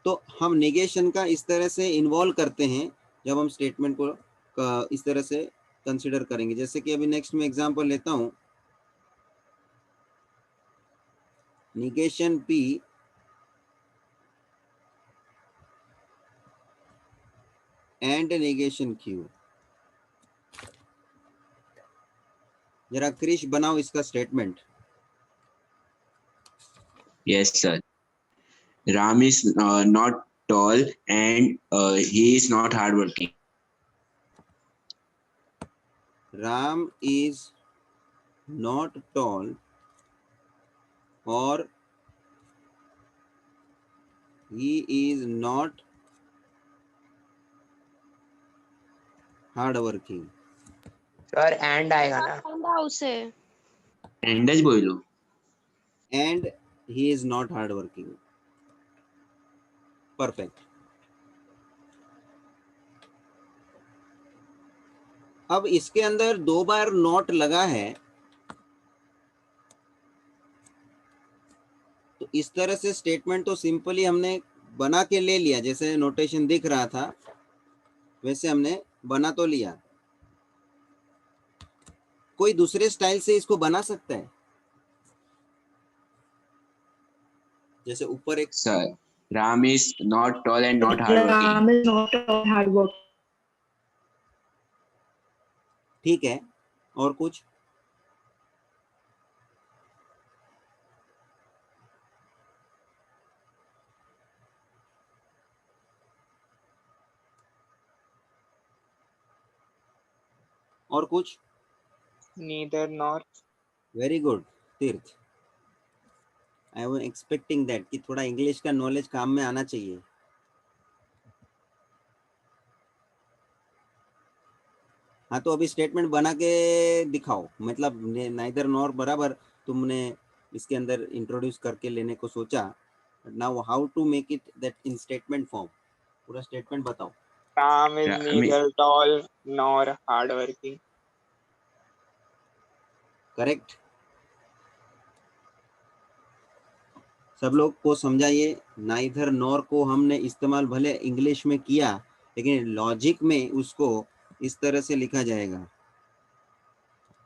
तो हम नेगेशन का इस तरह से इन्वॉल्व करते हैं जब हम स्टेटमेंट को इस तरह से कंसिडर करेंगे। जैसे कि अभी नेक्स्ट में एग्जांपल लेता हूं, negation P and negation Q। जरा क्रिश बनाओ इसका statement. Yes, sir. Ram is not tall and he is not hardworking. Ram is not tall or he is not hardworking। Sir and आएगा ना? एंड हाउस है। And as बोलो। And he is not hardworking। Perfect. अब इसके अंदर 2 बार नॉट लगा है, तो इस तरह से स्टेटमेंट तो सिंपली हमने बना के ले लिया, जैसे नोटेशन दिख रहा था वैसे हमने बना तो लिया। कोई दूसरे स्टाइल से इसको बना सकता है? जैसे ऊपर एक Sir, Ram is not tall and not hardworking. Ram is not hard work. ठीक है, और कुछ? और कुछ? neither nor। वेरी गुड तीर्थ, आई वाज एक्सपेक्टिंग दैट कि थोड़ा इंग्लिश का नॉलेज काम में आना चाहिए। हाँ, तो अभी स्टेटमेंट बना के दिखाओ, मतलब नाइदर नॉर बराबर तुमने इसके अंदर इंट्रोड्यूस करके लेने को सोचा, now how to make it that in statement form. पूरा स्टेटमेंट बताओ। Ram is Ram neither tall nor hardworking। Correct, सब लोग को समझाइए। नाइदर नॉर को हमने इस्तेमाल भले इंग्लिश में किया, लेकिन लॉजिक में उसको इस तरह से लिखा जाएगा,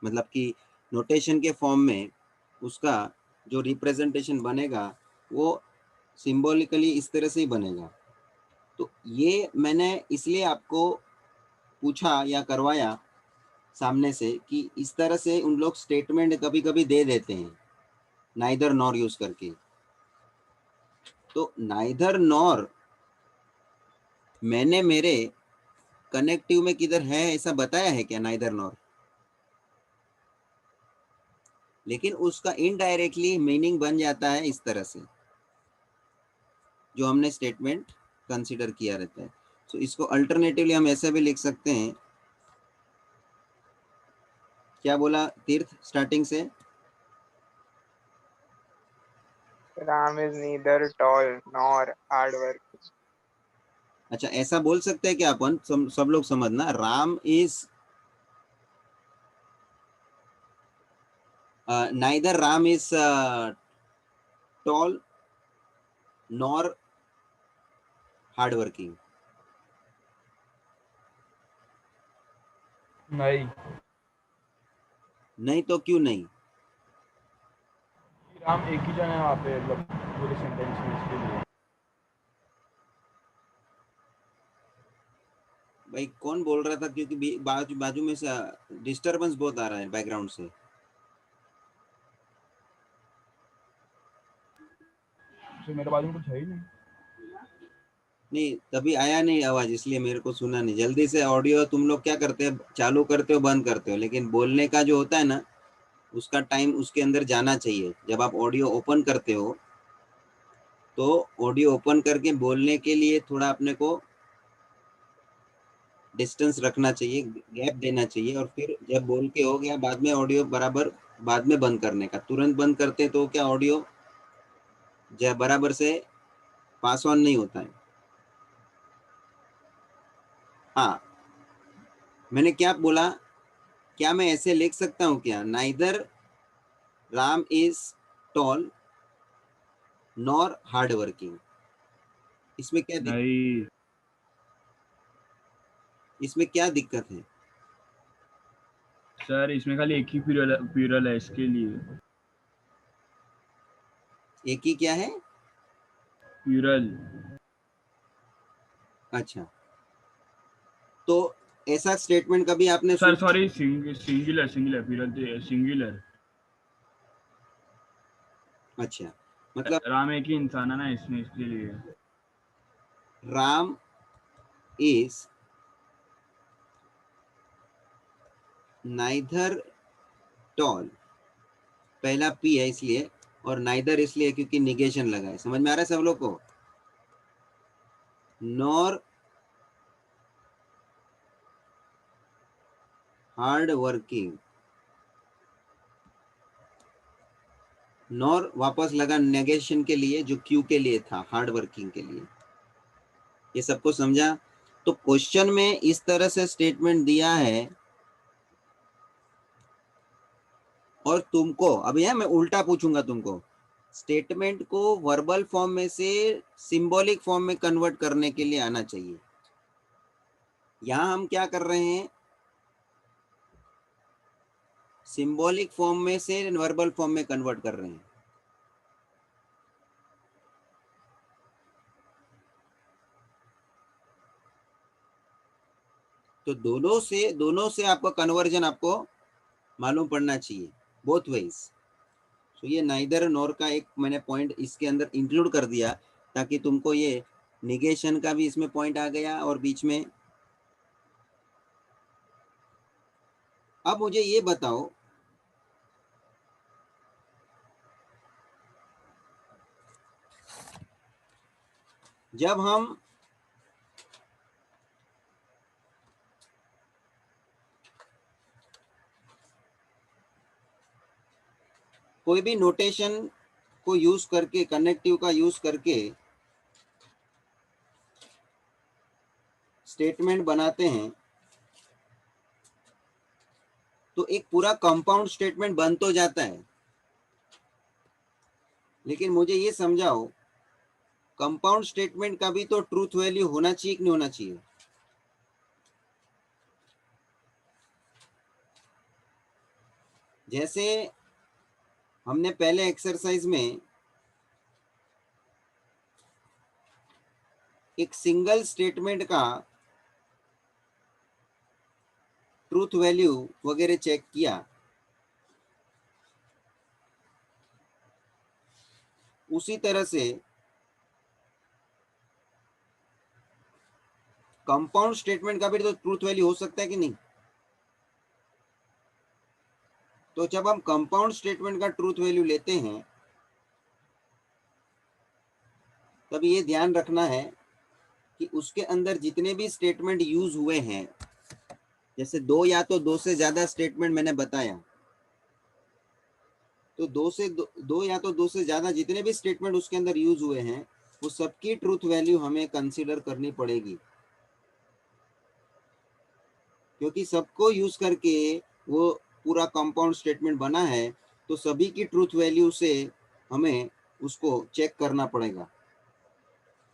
मतलब कि नोटेशन के फॉर्म में उसका जो रिप्रेजेंटेशन बनेगा वो सिंबॉलिकली इस तरह से ही बनेगा। तो ये मैंने इसलिए आपको पूछा या करवाया सामने से कि इस तरह से उन लोग स्टेटमेंट कभी कभी दे देते हैं नाइदर नॉर यूज करके। तो नाइदर नॉर मैंने मेरे कनेक्टिव में किधर है ऐसा बताया है क्या? नाइदर नॉर, लेकिन उसका इनडायरेक्टली मीनिंग बन जाता है इस तरह से जो हमने स्टेटमेंट कंसीडर किया रहता है। तो इसको अल्टरनेटिवली हम ऐसे भी लिख सकते हैं। क्या बोला तीर्थ स्टार्टिंग से? Ram is neither tall nor hardworking। अच्छा, ऐसा बोल सकते हैं कि अपन सब लोग समझना, Ram is neither Ram is tall nor hardworking। नहीं, नहीं तो क्यों नहीं? राम एक ही जन है वहाँ पे, मतलब पूरे सेंटेंस में, इसके लिए। भाई कौन बोल रहा था? क्योंकि बाजू में से डिस्टरबेंस बहुत आ रहा है बैकग्राउंड से। तो मेरे बाजू में कुछ है ही नहीं। नहीं, तभी आया नहीं आवाज, इसलिए मेरे को सुना नहीं। जल्दी से ऑडियो तुम लोग क्या करते हो, चालू करते हो बंद करते हो, लेकिन बोलने का जो होता है ना उसका टाइम उसके अंदर जाना चाहिए। जब आप ऑडियो ओपन करते हो तो ऑडियो ओपन करके बोलने के लिए थोड़ा अपने को डिस्टेंस रखना चाहिए, गैप देना चाहिए, और फिर जब बोल के हो गया बाद में ऑडियो बराबर बाद में बंद करने का। तुरंत बंद करते तो क्या ऑडियो बराबर से पास ऑन नहीं होता है। हाँ, मैंने क्या बोला? क्या मैं ऐसे लिख सकता हूँ क्या? Neither Ram is toll nor hard working. इसमें क्या दिक्कत, नहीं इसमें क्या दिक्कत है? सर, इसमें खाली एक ही प्यूरल है इसके लिए। एक ही क्या है? प्यूरल। अच्छा, तो ऐसा स्टेटमेंट कभी आपने सर सुना? सॉरी, सिंगुलर प्यूरल तो सिंगुलर। अच्छा, मतलब राम एक ही इंसान है ना इसमें, इसके लिए। राम इज नाइदर टॉल, पहला पी है इसलिए, और नाइदर इसलिए क्योंकि निगेशन लगा है। समझ में आ रहा है सब लोग को? नॉर हार्ड वर्किंग, नॉर वापस लगा नेगेशन के लिए जो क्यू के लिए था, हार्ड वर्किंग के लिए। ये सबको समझा? तो क्वेश्चन में इस तरह से स्टेटमेंट दिया है, और तुमको अभी है, मैं उल्टा पूछूंगा तुमको, स्टेटमेंट को वर्बल फॉर्म में से सिंबॉलिक फॉर्म में कन्वर्ट करने के लिए आना चाहिए। यहां हम क्या कर रहे हैं, सिंबॉलिक फॉर्म में से वर्बल फॉर्म में कन्वर्ट कर रहे हैं। तो दोनों से आपको कन्वर्जन आपको मालूम पड़ना चाहिए, बोथ वेज। तो ये नाइदर नॉर का एक मैंने पॉइंट इसके अंदर इंक्लूड कर दिया, ताकि तुमको ये निगेशन का भी इसमें पॉइंट आ गया, और बीच में। अब मुझे ये बताओ, जब हम कोई भी नोटेशन को यूज करके, कनेक्टिव का यूज करके स्टेटमेंट बनाते हैं, तो एक पूरा कंपाउंड स्टेटमेंट बन तो जाता है। लेकिन मुझे ये समझाओ, कंपाउंड स्टेटमेंट का भी तो ट्रूथ वैल्यू होना चाहिए कि नहीं होना चाहिए? जैसे हमने पहले एक्सरसाइज में एक सिंगल स्टेटमेंट का ट्रूथ वैल्यू वगैरह चेक किया, उसी तरह से कंपाउंड स्टेटमेंट का भी तो ट्रूथ वैल्यू हो सकता है कि नहीं? तो जब हम कंपाउंड स्टेटमेंट का ट्रूथ वैल्यू लेते हैं, तब ये ध्यान रखना है कि उसके अंदर जितने भी स्टेटमेंट यूज हुए हैं, जैसे दो या तो दो से ज्यादा स्टेटमेंट मैंने बताया, तो दो या तो दो से ज्यादा जितने भी स्टेटमेंट उसके अंदर यूज हुए हैं, वो सबकी ट्रूथ वैल्यू हमें कंसीडर करनी पड़ेगी, क्योंकि सबको यूज करके वो पूरा कंपाउंड स्टेटमेंट बना है। तो सभी की ट्रूथ वैल्यू से हमें उसको चेक करना पड़ेगा,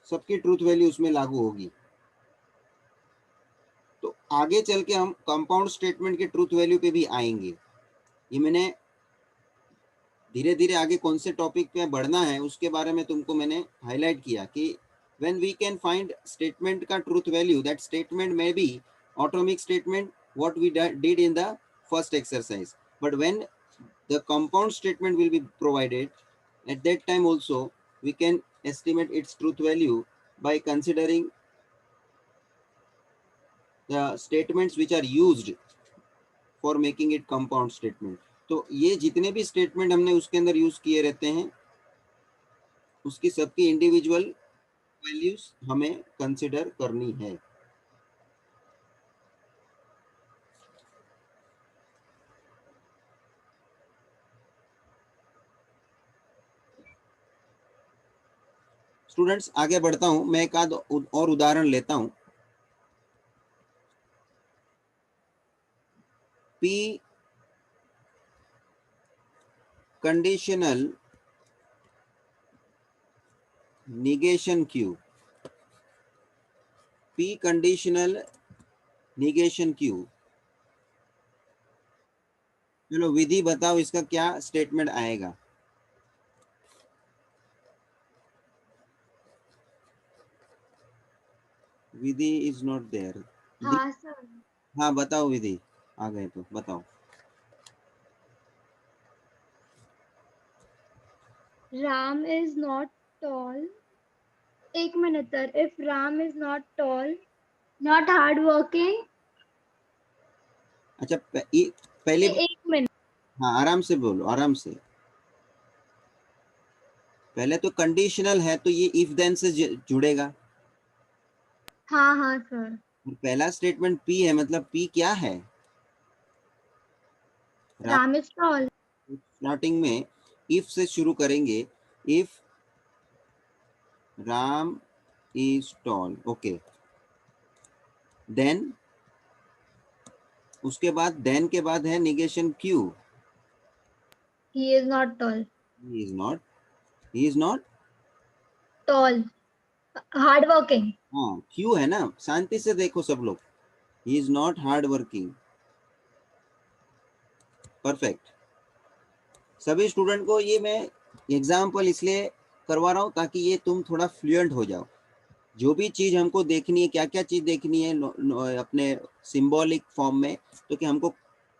सबकी ट्रूथ वैल्यू उसमें लागू होगी। तो आगे चल के हम कंपाउंड स्टेटमेंट के ट्रूथ वैल्यू पे भी आएंगे। ये मैंने धीरे धीरे आगे कौन से टॉपिक पे बढ़ना है उसके बारे में तुमको मैंने हाईलाइट किया कि when we can find statement का truth value, that statement may be atomic statement what we did in the first exercise, but when the compound statement will be provided, at that time also we can estimate its truth value by considering the statements which are used for making it compound statement. तो ये जितने भी स्टेटमेंट हमने उसके अंदर यूज किए रहते हैं, उसकी सबकी इंडिविजुअल वैल्यूज हमें कंसिडर करनी है। स्टूडेंट्स, आगे बढ़ता हूं, मैं एक आध और उदाहरण लेता हूं। P conditional negation Q, P conditional negation Q. चलो विधि बताओ, इसका क्या स्टेटमेंट आएगा? विधि इज नॉट देयर. हाँ सर. हाँ बताओ विधि, आ गए तो बताओ. Ram is not tall. एक minute sir. If Ram is not tall, not hardworking. अच्छा पहले एक मिनट. हाँ आराम से बोलो, आराम से. पहले तो कंडीशनल है तो ये इफ देन से जुड़ेगा. हाँ हाँ सर. और पहला स्टेटमेंट P है, मतलब P क्या है? Ram is tall. स्टार्टिंग में इफ से शुरू करेंगे. If Ram is tall, okay. Then उसके बाद देन के बाद है negation Q. He is not tall. He is not Tall. Hardworking. हाँ Q है ना, शांति से देखो सब लोग. He is not hard working. Perfect. सभी स्टूडेंट को ये मैं एग्जाम्पल इसलिए करवा रहा हूँ ताकि ये तुम थोड़ा फ्लुएंट हो जाओ. जो भी चीज हमको देखनी है, क्या क्या चीज देखनी है अपने सिंबॉलिक फॉर्म में, तो कि हमको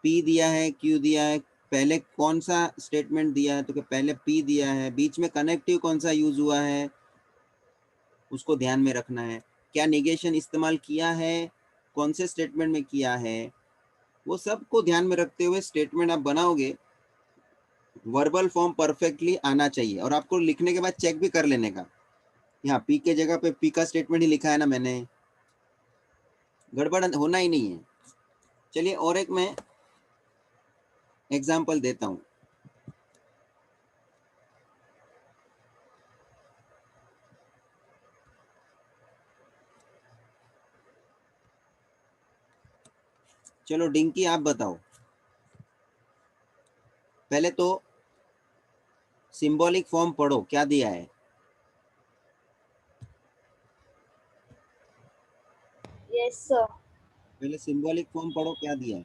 P दिया है, Q दिया है, पहले कौन सा स्टेटमेंट दिया है, तो कि पहले P दिया है, बीच में कनेक्टिव कौन सा यूज हुआ है उसको ध्यान में रखना है. क्या निगेशन इस्तेमाल किया है, कौन से स्टेटमेंट में किया है, वो सब को ध्यान में रखते हुए स्टेटमेंट आप बनाओगे. वर्बल फॉर्म परफेक्टली आना चाहिए. और आपको लिखने के बाद चेक भी कर लेने का. यहाँ P के जगह पे P का स्टेटमेंट ही लिखा है ना मैंने, गड़बड़ होना ही नहीं है. चलिए और एक मैं एग्जाम्पल देता हूं. चलो डिंकी आप बताओ. पहले तो सिंबॉलिक फॉर्म पढ़ो, क्या दिया है? Yes sir. पहले सिंबॉलिक फॉर्म पढ़ो, क्या दिया है?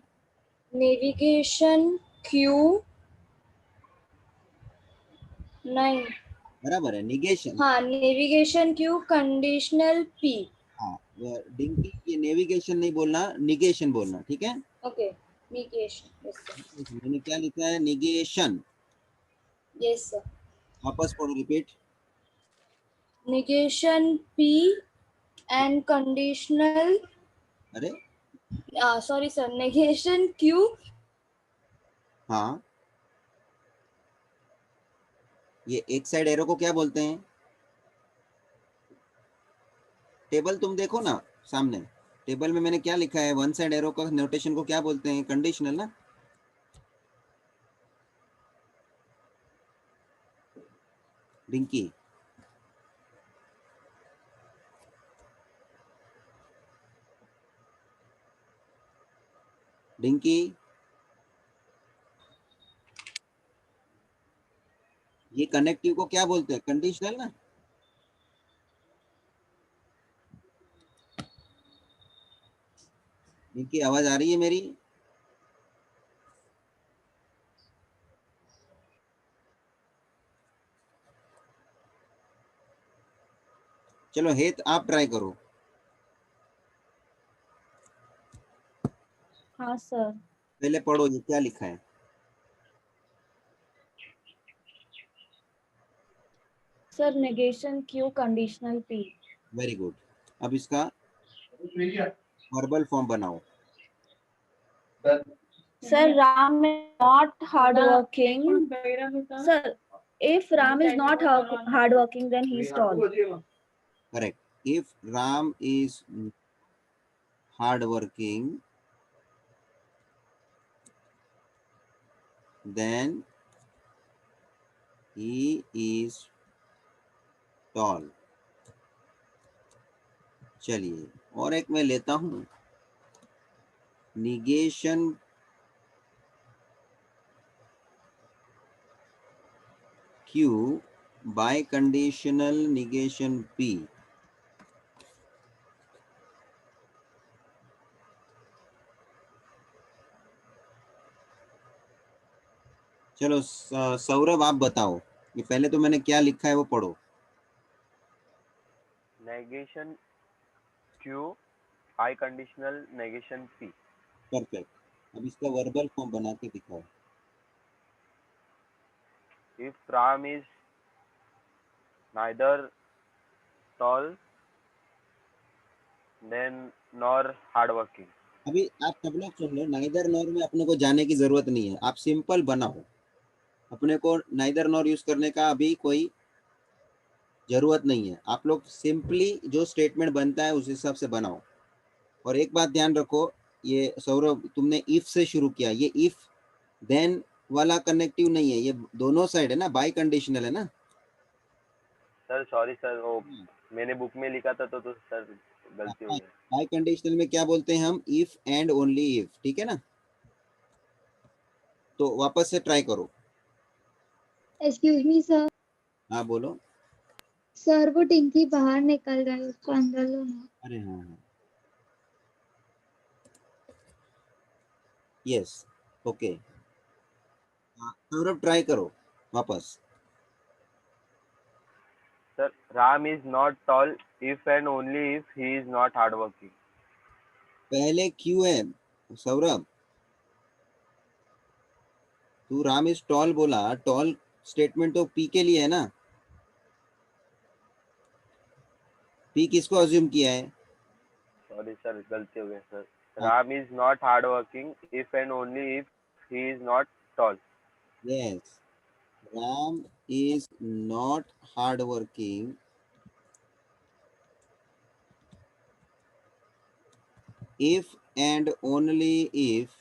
Navigation Q. नहीं. बराबर है, निगेशन. हाँ, नेविगेशन Q कंडीशनल P. हाँ डिंकी, ये नेविगेशन नहीं बोलना, निगेशन बोलना, ठीक है? ओके. निगेशन. मैंने क्या लिखा है? निगेशन. Yes sir. वापस पढ़ो, repeat. Negation P and conditional. अरे Sorry sir. Negation Q. हाँ, ये एक साइड एरो को क्या बोलते हैं? टेबल तुम देखो ना सामने, टेबल में मैंने क्या लिखा है? वन साइड एरो का नोटेशन को क्या बोलते हैं? कंडीशनल ना. रिंकी डिंकी, ये कनेक्टिव को क्या बोलते हैं? कंडीशनल ना. डिंकी आवाज आ रही है मेरी? चलो हेत आप ट्राई करो. हाँ सर. पहले पढ़ो ये क्या लिखा है. Sir negation Q conditional P. Very good. अब इसका वर्बल फॉर्म बनाओ. Sir, Ram is not hardworking. Sir, if Ram is not hardworking, then he is tall. Correct. If Ram is hard working, then he is tall. चलिए और एक मैं लेता हूं. Negation Q by conditional negation P. चलो सौरभ आप बताओ, ये पहले तो मैंने क्या लिखा है वो पढ़ो। negation Q, I conditional negation P. Perfect. अब इसका वर्बल फॉर्म बना के दिखाओ। If Ram is neither tall then nor hardworking. अभी आप सब लोग सुन लो, नाइदर नॉर में अपने को जाने की जरूरत नहीं है, आप सिंपल बनाओ। अपने को नाइदर नॉर यूज करने का अभी कोई जरूरत नहीं है। आप लोग सिंपली जो स्टेटमेंट बनता है उस हिसाब से बनाओ। और एक बात ध्यान रखो, ये सौरभ तुमने इफ से शुरू किया, ये इफ देन वाला कनेक्टिव नहीं है, ये दोनों साइड है ना, बाई कंडीशनल है ना। सर सॉरी सर, वो मैंने बुक में लिखा था तो सर गलती हो गई। बाई कंडीशनल में क्या बोलते हैं हम, इफ एंड ओनली इफ, ठीक है ना। तो वापस से ट्राई करो। Excuse me sir. हाँ बोलो। सर वो टिंकी बाहर निकल रहा है, उसको अंदर लो ना। अरे हाँ हाँ, यस, ओके। सौरभ ट्राई करो वापस। Sir Ram is not tall if and only if he is not hardworking. पहले क्यों है सौरभ, तू राम इज टॉल बोला, टॉल स्टेटमेंट तो पी के लिए है ना। पी किसको अज्यूम किया है? सॉरी सर, गलती हो गई sir. Ram is not hardworking if and only if he is not tall. Yes, Ram is not hard working if and only if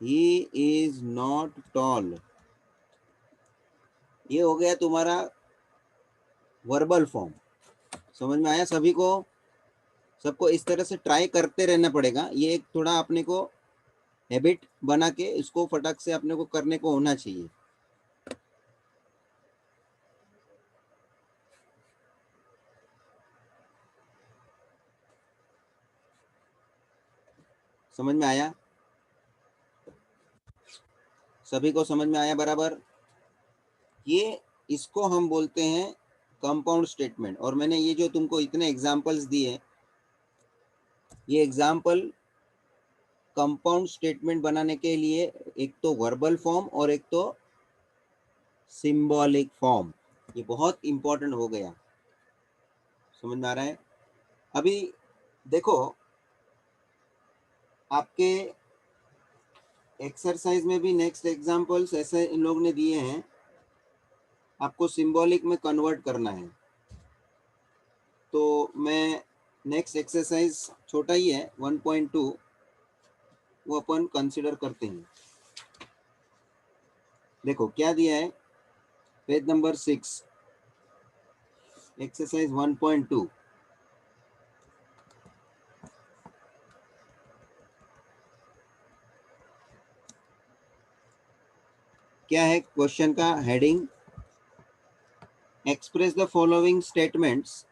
he is not tall। ये हो गया तुम्हारा वर्बल फॉर्म। समझ में आया सभी को? सबको इस तरह से ट्राई करते रहना पड़ेगा। ये एक थोड़ा अपने को हैबिट बना के इसको फटाक से अपने को करने को होना चाहिए। समझ में आया? सभी को समझ में आया बराबर? ये इसको हम बोलते हैं कंपाउंड स्टेटमेंट। और मैंने ये जो तुमको इतने एग्जांपल्स दिए, ये एग्जांपल कंपाउंड स्टेटमेंट बनाने के लिए एक तो वर्बल फॉर्म और एक तो सिंबॉलिक फॉर्म, ये बहुत इंपॉर्टेंट हो गया। समझ में आ रहा है? अभी देखो, आपके एक्सरसाइज में भी नेक्स्ट एग्जांपल्स ऐसे इन लोग ने दिए हैं, आपको सिंबॉलिक में कन्वर्ट करना है। तो मैं नेक्स्ट एक्सरसाइज छोटा ही है 1.2, वो अपन कंसिडर करते हैं। देखो क्या दिया है, पेज नंबर 6, एक्सरसाइज 1.2। क्या है क्वेश्चन का heading? Express the following statements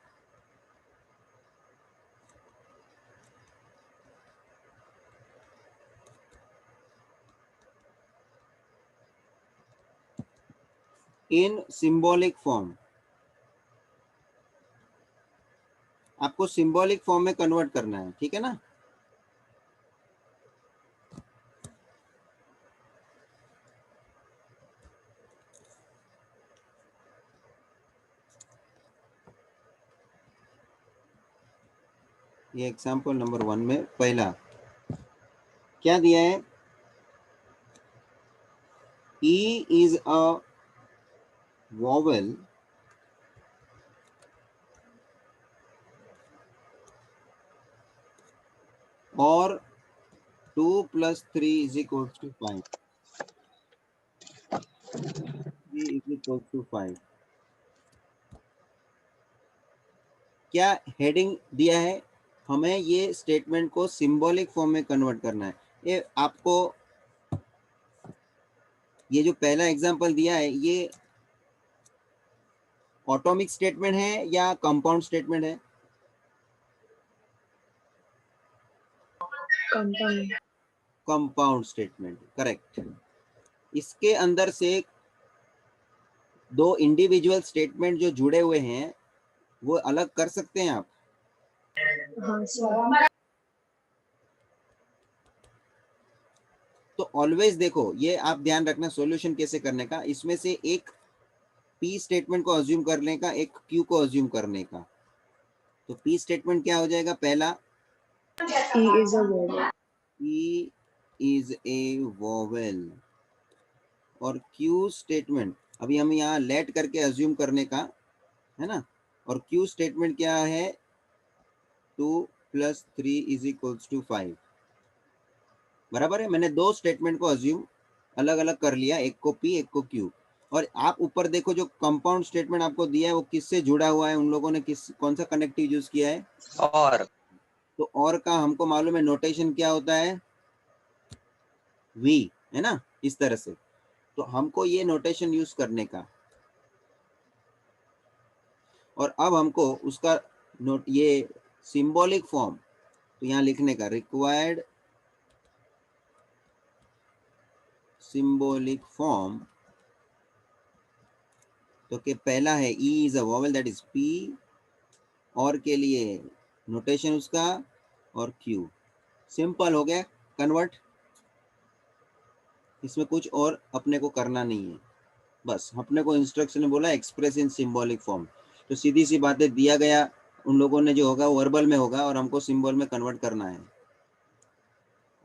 in symbolic form. आपको सिंबॉलिक फॉर्म में कन्वर्ट करना है, ठीक है ना। ये एग्जांपल नंबर 1 में पहला क्या दिया है, E is a vowel or 2 plus 3 is equals to 5। 3 is equals to 5। क्या हेडिंग दिया है? हमें ये स्टेटमेंट को सिंबॉलिक फॉर्म में कन्वर्ट करना है। ये आपको ये जो पहला एग्जांपल दिया है, ये ऑटोमिक स्टेटमेंट है या कंपाउंड स्टेटमेंट है? Compound statement, correct. इसके अंदर से दो इंडिविजुअल स्टेटमेंट जो जुड़े हुए हैं वो अलग कर सकते हैं आप? हाँ सर। तो ऑलवेज देखो, ये आप ध्यान रखना सॉल्यूशन कैसे करने का, इसमें से एक पी स्टेटमेंट को अज्यूम करने का, एक क्यू को अज्यूम करने का। तो पी स्टेटमेंट क्या हो जाएगा? पहला E is a vowel. E is a vowel और Q स्टेटमेंट अभी हम यहाँ लेट करके अज्यूम करने का है ना। और Q स्टेटमेंट क्या है? 2 + 3 = 5। बराबर है। मैंने दो स्टेटमेंट को अज्यूम अलग अलग कर लिया, एक को P एक को Q। और आप ऊपर देखो जो कंपाउंड स्टेटमेंट आपको दिया है वो किससे जुड़ा हुआ है, उन लोगों ने कौन सा कनेक्टिव यूज किया है? और तो और का हमको मालूम है नोटेशन क्या होता है? वी, है ना, इस तरह से। तो हमको ये नोटेशन यूज करने का, और अब हमको उसका नोट ये सिंबॉलिक फॉर्म तो यहाँ लिखने का, रिक्वायर्ड सिंबॉलिक फॉर्म। तो कि पहला है E is a vowel that is P, और के लिए नोटेशन उसका, और Q। सिंपल हो गया कन्वर्ट, इसमें कुछ और अपने को करना नहीं है, बस अपने को इंस्ट्रक्शन में बोला एक्सप्रेस इन सिंबॉलिक फॉर्म। तो सीधी सी बातें दिया गया उन लोगों ने जो होगा वो वर्बल में होगा और हमको सिंबल में कन्वर्ट करना है,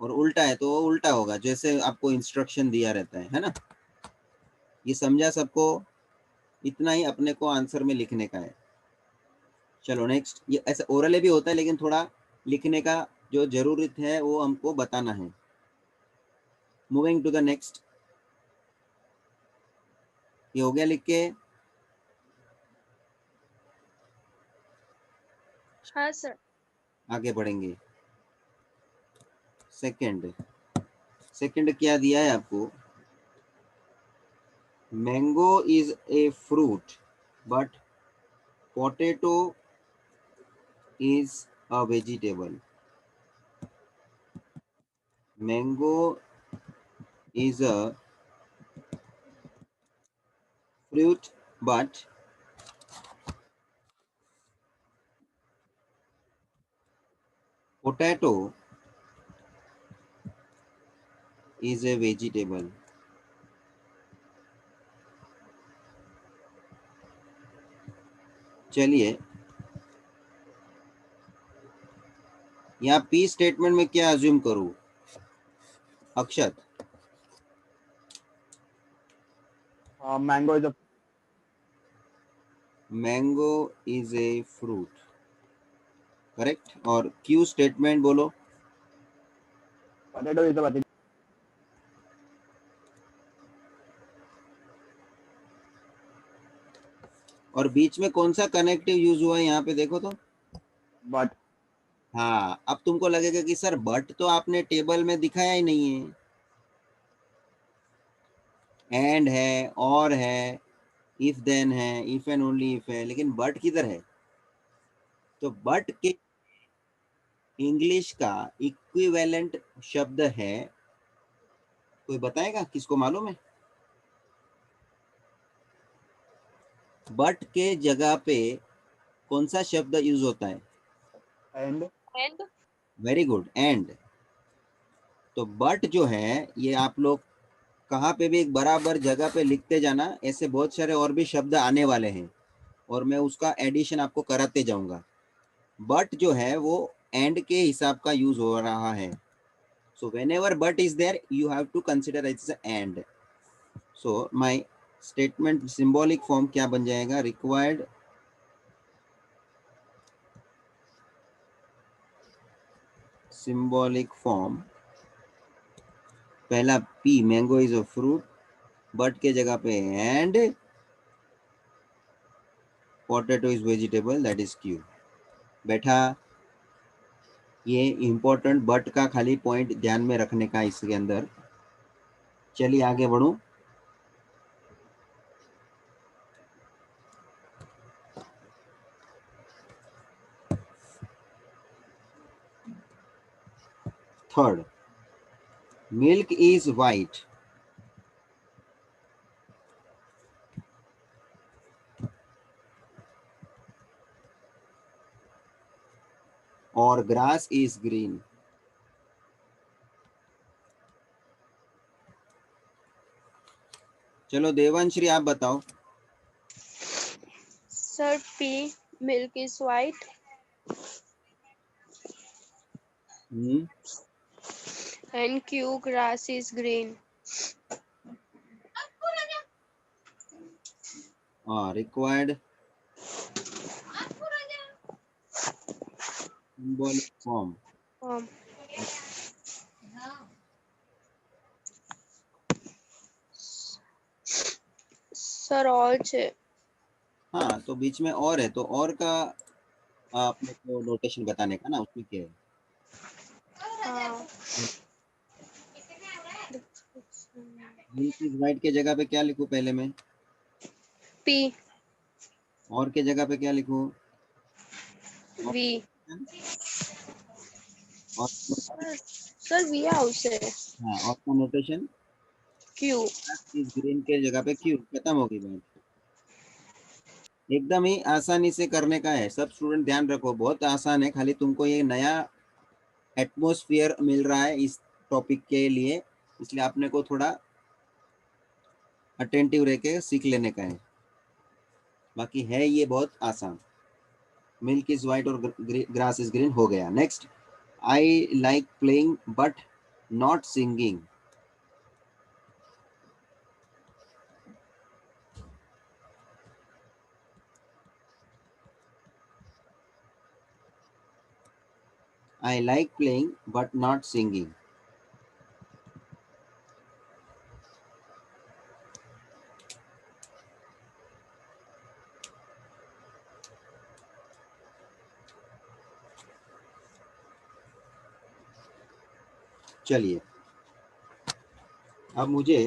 और उल्टा है तो वो उल्टा होगा जैसे आपको इंस्ट्रक्शन दिया रहता है ना। ये समझा सबको? इतना ही अपने को आंसर में लिखने का है। चलो नेक्स्ट, ये ऐसा ओरल भी होता है लेकिन थोड़ा लिखने का जो जरूरत है वो हमको बताना है। मूविंग टू द नेक्स्ट, ये हो गया लिख के? हाँ सर। आगे बढ़ेंगे। सेकंड क्या दिया है आपको? Mango is a fruit but potato is a vegetable. Mango is a fruit but potato is a vegetable. चलिए यहाँ पी स्टेटमेंट में क्या अज्यूम करूं? Akshat, mango is a fruit, correct. और क्यू स्टेटमेंट बोलो? पोटैटो इज अ और बीच में कौन सा कनेक्टिव यूज हुआ है यहाँ पे देखो तो? बट। हाँ, अब तुमको लगेगा कि सर बट तो आपने टेबल में दिखाया ही नहीं है। एंड है, और है, इफ देन है, इफ एंड ओनली इफ है, लेकिन बट किधर है? तो बट के इंग्लिश का इक्विवेलेंट शब्द है, कोई बताएगा? किसको मालूम है? बट के जगह पे कौन सा शब्द यूज होता है? एंड। Very good, and. तो बट जो है ये आप लोग कहाँ पे भी एक बराबर जगह पे लिखते जाना, ऐसे बहुत सारे और भी शब्द आने वाले हैं और मैं उसका एडिशन आपको कराते जाऊंगा। बट जो है वो एंड के हिसाब का यूज हो रहा है। So whenever but is there you have to consider its and. So my statement symbolic form क्या बन जाएगा? रिक्वायर्ड सिंबॉलिक फॉर्म, पहला P mango is a fruit, but के जगह पे and, potato is vegetable that is Q. बैठा? ये इंपॉर्टेंट बट का खाली पॉइंट ध्यान में रखने का इसके अंदर। चलिए आगे बढ़ूं। थर्ड, मिल्क इज वाइट और ग्रास इज ग्रीन। चलो देवांश्री आप बताओ। Sir, P, milk is white. And Q, grass is green. Required symbolic form. Sir, all છે. हाँ तो बीच में और है तो और का आपने को नोटेशन बताने का ना, उसमें क्या है? मिल्क इज वाइट के जगह पे क्या लिखूं पहले मैं? P, और के जगह पे क्या लिखूं? V. और Sir, V આવશે. हाँ और का नोटेशन Q. इस ग्रीन के जगह पे क्यू। खत्म होगी बात। एकदम ही आसानी से करने का है। सब स्टूडेंट ध्यान रखो, बहुत आसान है, खाली तुमको ये नया एटमॉस्फेयर मिल रहा है इस टॉपिक के लिए, इसलिए आपने को थोड़ा अटेंटिव रह के सीख लेने का है। बाकी है ये बहुत आसान। मिल्क इज वाइट और ग्रास इज ग्रीन हो गया। Next, I like playing but not singing. I like playing but not singing. चलिए अब मुझे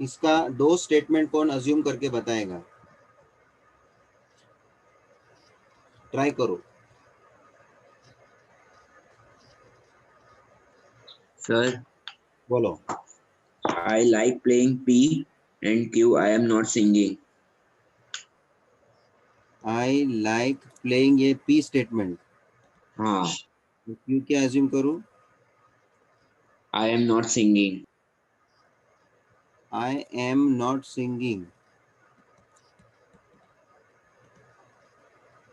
इसका दो स्टेटमेंट कौन अज्यूम करके बताएगा? ट्राई करो। Sir, बोलो। I like playing P and Q. I am not singing. I like playing ये P स्टेटमेंट। हाँ, तो Q क्या अज्यूम करूं? I am not singing. I am not singing।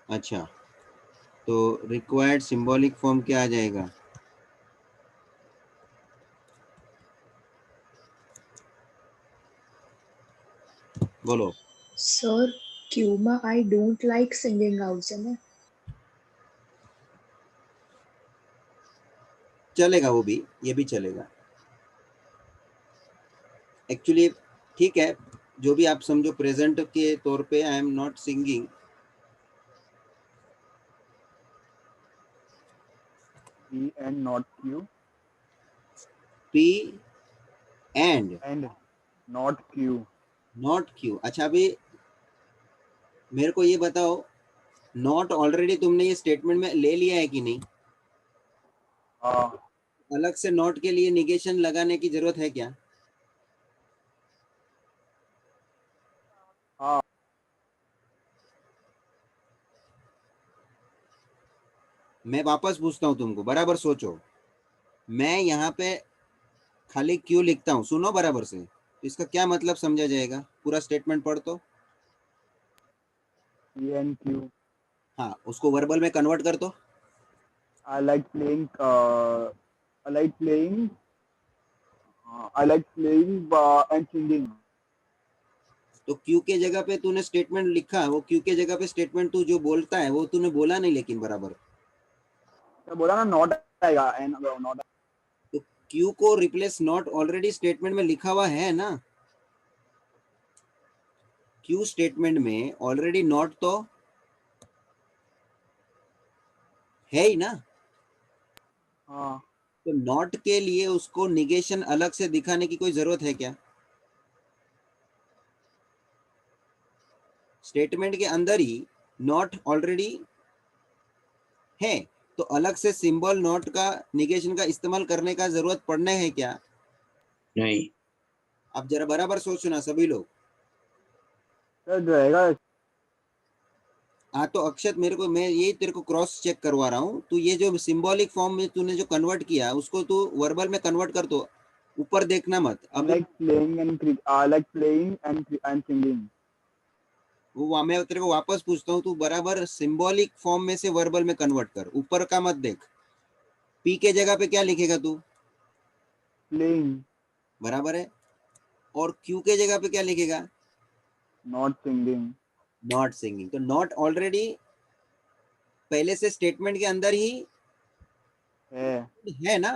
अच्छा, तो रिक्वायर्ड सिंबॉलिक फॉर्म क्या आ जाएगा? बोलो। સર ક્યુમાં આઈ ડોન્ટ લાઈક સિંગિંગ આવશે ને? चलेगा वो भी, ये भी चलेगा। एक्चुअली ठीक है, जो भी आप समझो। प्रेजेंट के तौर पे I am not singing, P and not Q P and not Q. Not Q। अच्छा अभी मेरे को ये बताओ, नॉट ऑलरेडी तुमने ये स्टेटमेंट में ले लिया है कि नहीं? अलग से नॉट के लिए निगेशन लगाने की जरूरत है क्या? हाँ। मैं वापस पूछता हूँ तुमको, बराबर सोचो। मैं यहाँ पे खाली क्यों लिखता हूँ, सुनो बराबर से, तो इसका क्या मतलब समझा जाएगा? पूरा स्टेटमेंट पढ़ तो। P and Q. हाँ, उसको वर्बल में कन्वर्ट कर दो। I like playing. I like playing. I like playing and singing. तो क्यू के जगह पे तूने स्टेटमेंट लिखा, वो क्यू के जगह पे स्टेटमेंट तू जो बोलता है वो तूने बोला नहीं, लेकिन बराबर तो बोला ना नॉट आएगा एंड नॉट। तो क्यू को रिप्लेस नॉट ऑलरेडी स्टेटमेंट में लिखा हुआ है ना। क्यू स्टेटमेंट में ऑलरेडी नॉट तो है ही ना। हाँ। तो नॉट के लिए उसको निगेशन अलग से दिखाने की कोई जरूरत है क्या? स्टेटमेंट के अंदर ही नॉट ऑलरेडी है, तो अलग से सिंबल नॉट का निगेशन का इस्तेमाल करने का जरूरत पड़ने है क्या? नहीं। आप जरा बराबर सोचो ना सभी लोग। सर रहेगा। हाँ तो अक्षत मेरे को, मैं ये तेरे को क्रॉस चेक करवा रहा हूँ, तू ये जो सिंबॉलिक फॉर्म में तूने जो कन्वर्ट किया उसको तू वर्बल में कन्वर्ट कर, तो ऊपर देखना मत। अब Like playing and singing. वो मैं तेरे को वापस पूछता हूँ, तू बराबर सिंबॉलिक फॉर्म में से वर्बल में कन्वर्ट कर, ऊपर का मत देख। पी के जगह पे क्या लिखेगा तू? Playing, बराबर है। और क्यू के जगह पे क्या लिखेगा? not singing. Not singing. तो नॉट ऑलरेडी पहले से स्टेटमेंट के अंदर ही है ना?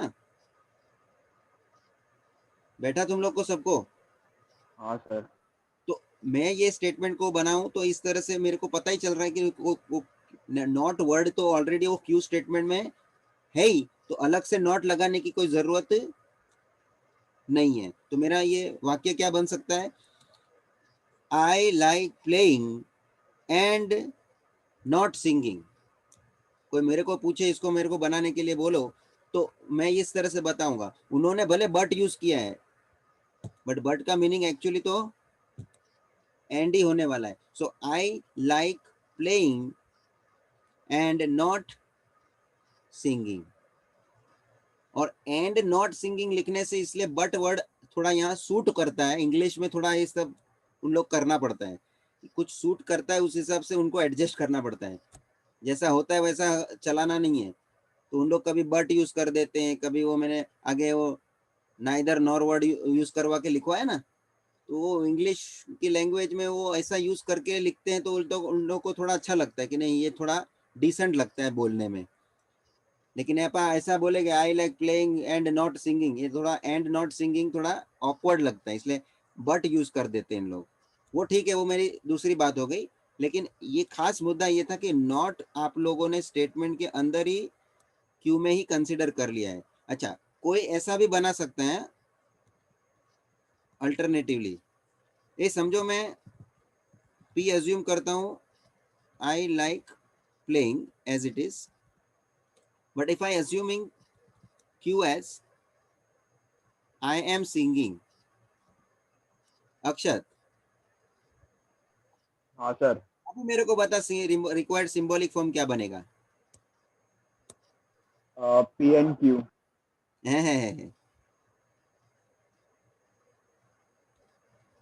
बैठा तुम लोग को सबको? हाँ सर। तो मैं ये स्टेटमेंट को बनाऊं तो इस तरह से मेरे को पता ही चल रहा है कि वो नॉट वर्ड तो ऑलरेडी वो क्यू स्टेटमेंट में है ही, तो अलग से नॉट लगाने की कोई जरूरत नहीं है। तो मेरा ये वाक्य क्या बन सकता है? आई like playing and not singing. कोई मेरे को पूछे इसको मेरे को बनाने के लिए बोलो तो मैं इस तरह से बताऊंगा। उन्होंने भले बट यूज किया है, बट बट का मीनिंग एक्चुअली तो एंड ही होने वाला है। So I like playing and not singing. और एंड नॉट सिंगिंग लिखने से इसलिए बट वर्ड थोड़ा यहाँ सूट करता है। इंग्लिश में थोड़ा ये सब उन लोग करना पड़ता है, कुछ सूट करता है, उस हिसाब से उनको एडजस्ट करना पड़ता है। जैसा होता है वैसा चलाना नहीं है। तो उन लोग कभी बट यूज कर देते हैं, कभी वो मैंने आगे वो नाइदर नॉर वर्ड यूज करवा के लिखवाया ना, तो वो इंग्लिश की लैंग्वेज में वो ऐसा यूज करके लिखते हैं तो उन लोग को थोड़ा अच्छा लगता है कि नहीं ये थोड़ा डिसेंट लगता है बोलने में। लेकिन ऐसा बोलेगे I like playing and not singing, ये थोड़ा एंड नॉट सिंगिंग थोड़ा ऑकवर्ड लगता है, इसलिए बट यूज कर देते हैं इन लोग। वो ठीक है, वो मेरी दूसरी बात हो गई। लेकिन ये खास मुद्दा ये था कि नॉट आप लोगों ने स्टेटमेंट के अंदर ही क्यू में ही कंसिडर कर लिया है। अच्छा, कोई ऐसा भी बना सकता है अल्टरनेटिवली। ये समझो मैं पी अज्यूम करता हूँ I like playing as it is, but if I assuming Q as I am singing, Akshat हाँ सर। अभी मेरे को बता रिक्वायर्ड सिंबॉलिक फॉर्म क्या बनेगा? P and Q. है।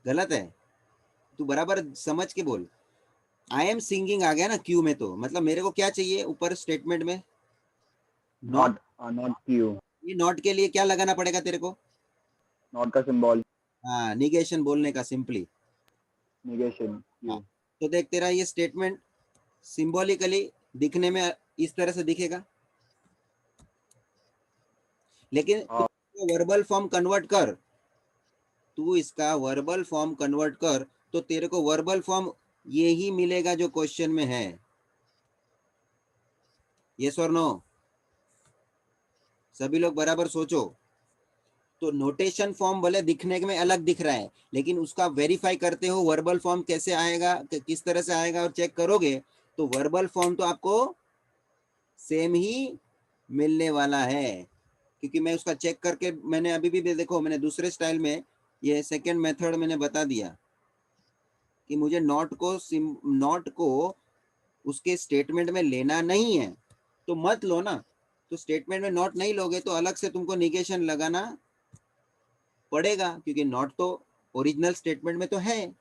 गलत है, तू बराबर समझ के बोल। आई एम सिंगिंग आ गया ना क्यू में, तो मतलब मेरे को क्या चाहिए ऊपर स्टेटमेंट में? Not Q. ये नॉट के लिए क्या लगाना पड़ेगा तेरे को? Not का सिंबल। हाँ, निगेशन बोलने का, सिंपली Negation. हाँ। तो देख तेरा ये स्टेटमेंट सिंबॉलिकली दिखने में इस तरह से दिखेगा, लेकिन वर्बल फॉर्म कन्वर्ट कर, तू इसका वर्बल फॉर्म कन्वर्ट कर तो तेरे को वर्बल फॉर्म ये ही मिलेगा जो क्वेश्चन में है। यस और नो? सभी लोग बराबर सोचो। तो नोटेशन फॉर्म भले दिखने में अलग दिख रहा है, लेकिन उसका वेरीफाई करते हो वर्बल फॉर्म कैसे आएगा, किस तरह से आएगा, और चेक करोगे तो वर्बल फॉर्म तो आपको सेम ही मिलने वाला है। क्योंकि मैं उसका चेक करके मैंने अभी भी देखो, मैंने दूसरे स्टाइल में ये सेकेंड मेथड मैंने बता दिया कि मुझे नॉट को उसके स्टेटमेंट में लेना नहीं है, तो मत लो ना। तो स्टेटमेंट में नॉट नहीं लोगे तो अलग से तुमको निगेशन लगाना पड़ेगा, क्योंकि नॉट तो ओरिजिनल स्टेटमेंट में तो है।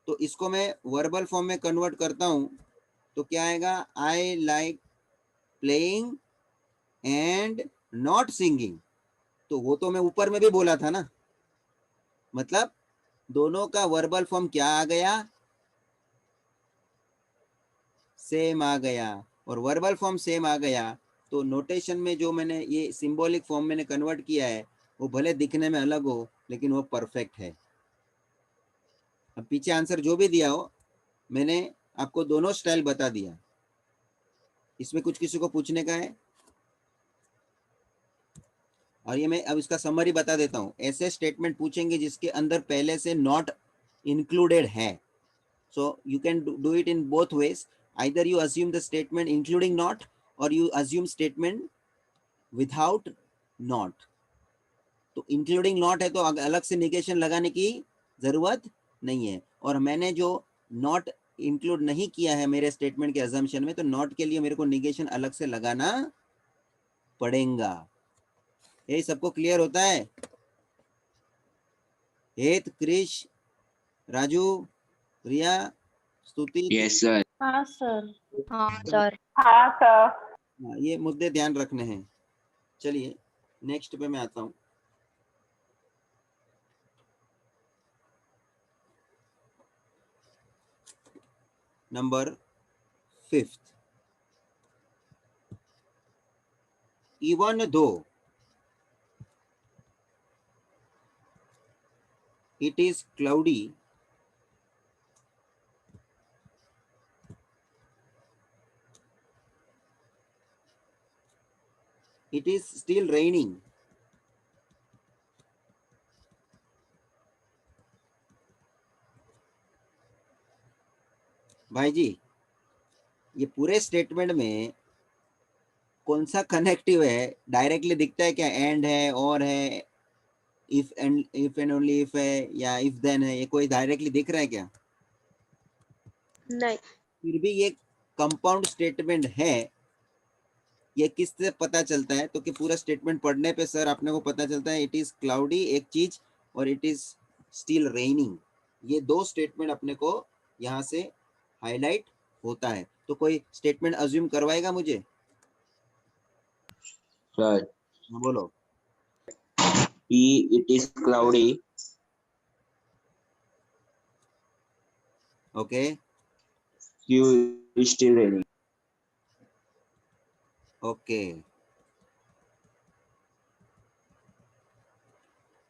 तो इसको मैं वर्बल फॉर्म में कन्वर्ट करता हूं तो क्या आएगा? आई like playing and not singing. तो वो तो मैं ऊपर में भी बोला था ना, मतलब दोनों का वर्बल फॉर्म क्या आ गया? सेम आ गया। और वर्बल फॉर्म सेम आ गया तो नोटेशन में जो मैंने ये सिंबॉलिक फॉर्म मैंने कन्वर्ट किया है वो भले दिखने में अलग हो लेकिन वो परफेक्ट है। अब पीछे आंसर जो भी दिया हो मैंने आपको दोनों स्टाइल बता दिया। इसमें कुछ किसी को पूछने का है? और ये मैं अब इसका समरी बता देता हूँ। ऐसे स्टेटमेंट पूछेंगे जिसके अंदर पहले से नॉट इंक्लूडेड है। So you can do it in both ways, either you assume the statement including not or you assume statement without not। तो including not है तो अलग से negation लगाने की जरूरत नहीं है। और मैंने जो not इंक्लूड नहीं किया है मेरे स्टेटमेंट के अजम्पशन में, तो नॉट के लिए मेरे को निगेशन अलग से लगाना पड़ेगा। यही सबको क्लियर होता है? हेत, क्रिश, राजू, रिया, स्तुति, Yes, sir. हाँ सर। हाँ सर। हाँ सर। हाँ, ये मुद्दे ध्यान रखने हैं। चलिए नेक्स्ट पे मैं आता हूँ। Number 5th, even though it is cloudy, it is still raining. भाई जी, ये पूरे स्टेटमेंट में कौन सा कनेक्टिव है? डायरेक्टली दिखता है क्या? एंड है, और है, इफ एंड ओनली इफ है, या इफ देन है? ये कोई डायरेक्टली दिख रहा है क्या? नहीं। फिर भी ये कंपाउंड स्टेटमेंट है। ये किससे पता चलता है? तो कि पूरा स्टेटमेंट पढ़ने पे सर आपने को पता चलता है इट इज क्लाउडी एक चीज, और इट इज स्टिल रेनिंग, ये दो स्टेटमेंट अपने को यहाँ से हाईलाइट होता है। तो कोई स्टेटमेंट अज्यूम करवाएगा मुझे? Sir. हाँ, बोलो। P, it is cloudy. Okay, Q is still raining. Okay.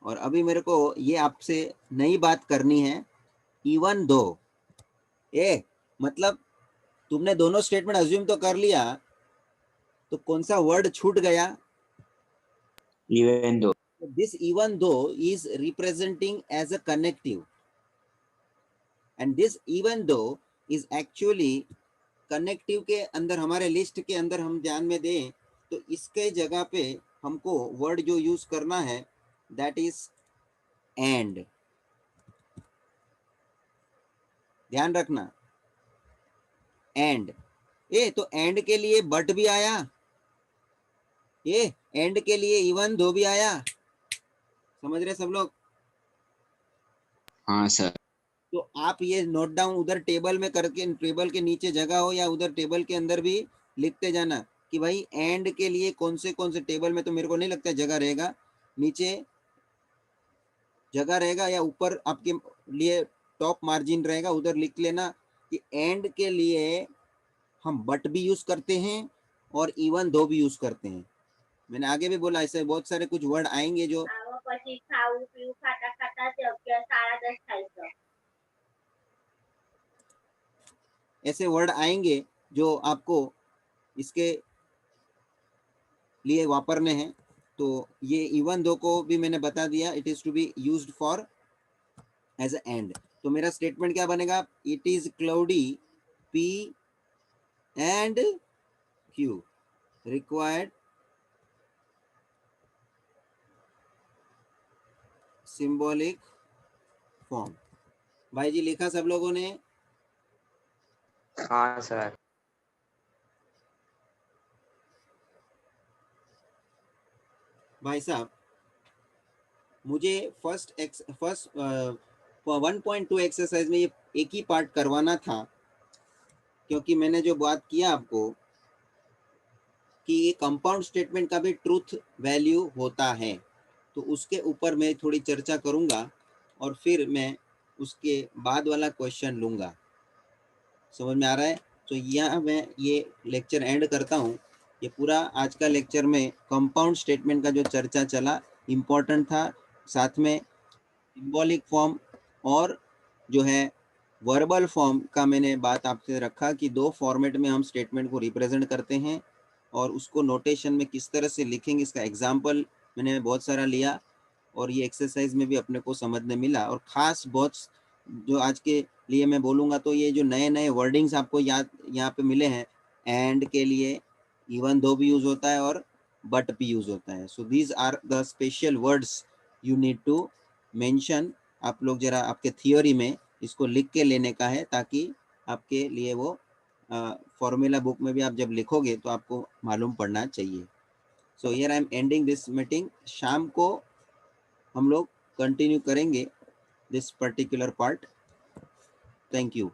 और अभी मेरे को ये आपसे नई बात करनी है। इवन दो, ए मतलब तुमने दोनों स्टेटमेंट अज्यूम तो कर लिया, तो कौन सा वर्ड छूट गया? Even though. This even though is representing as a connective, and this even though is actually connective के अंदर, हमारे लिस्ट के अंदर हम ध्यान में दें तो इसके जगह पे हमको वर्ड जो यूज करना है that is and। ध्यान रखना, and। ए तो एंड के लिए बट भी आया, ये एंड के लिए इवन दो भी आया। समझ रहे सब लोग? हाँ सर। तो आप ये नोट डाउन उधर टेबल में करके, टेबल के नीचे जगह हो या उधर टेबल के अंदर भी लिखते जाना कि भाई एंड के लिए कौन से टेबल में, तो मेरे को नहीं लगता जगह रहेगा, नीचे जगह रहेगा या ऊपर आपके लिए टॉप मार्जिन रहेगा, उधर लिख लेना कि एंड के लिए हम बट भी यूज करते हैं और इवन दो भी यूज करते हैं। मैंने आगे भी बोला ऐसे बहुत सारे कुछ वर्ड आएंगे जो ऐसे वर्ड आएंगे जो आपको इसके लिए वापरने हैं। तो ये इवन दो को भी मैंने बता दिया, it is to be used for as a and. तो मेरा स्टेटमेंट क्या बनेगा? It is cloudy P and Q required symbolic form। भाई जी लिखा सब लोगों ने? हाँ सर। भाई साहब, मुझे फर्स्ट 1.2 एक्सरसाइज में ये एक ही पार्ट करवाना था, क्योंकि मैंने जो बात किया आपको कि ये कंपाउंड स्टेटमेंट का भी ट्रूथ वैल्यू होता है, तो उसके ऊपर मैं थोड़ी चर्चा करूंगा और फिर मैं उसके बाद वाला क्वेश्चन लूंगा। समझ में आ रहा है? तो यहाँ मैं ये लेक्चर एंड करता हूँ। ये पूरा आज का लेक्चर में कंपाउंड स्टेटमेंट का जो चर्चा चला इम्पोर्टेंट था, साथ में सिंबॉलिक फॉर्म और जो है वर्बल फॉर्म का मैंने बात आपसे रखा कि दो फॉर्मेट में हम स्टेटमेंट को रिप्रेजेंट करते हैं और उसको नोटेशन में किस तरह से लिखेंगे इसका एग्जाम्पल मैंने बहुत सारा लिया और ये एक्सरसाइज में भी अपने को समझने मिला। और ख़ास बहुत जो आज के लिए मैं बोलूँगा तो ये जो नए नए वर्डिंग्स आपको याद यहाँ पे मिले हैं, एंड के लिए इवन दो भी यूज़ होता है और बट भी यूज़ होता है। So these are the special words you need to mention. आप लोग जरा आपके थियोरी में इसको लिख के लेने का है ताकि आपके लिए वो फॉर्मूला बुक में भी आप जब लिखोगे तो आपको मालूम पड़ना चाहिए. So here I am ending this meeting. शाम को हम लोग कंटिन्यू करेंगे this particular part. Thank you.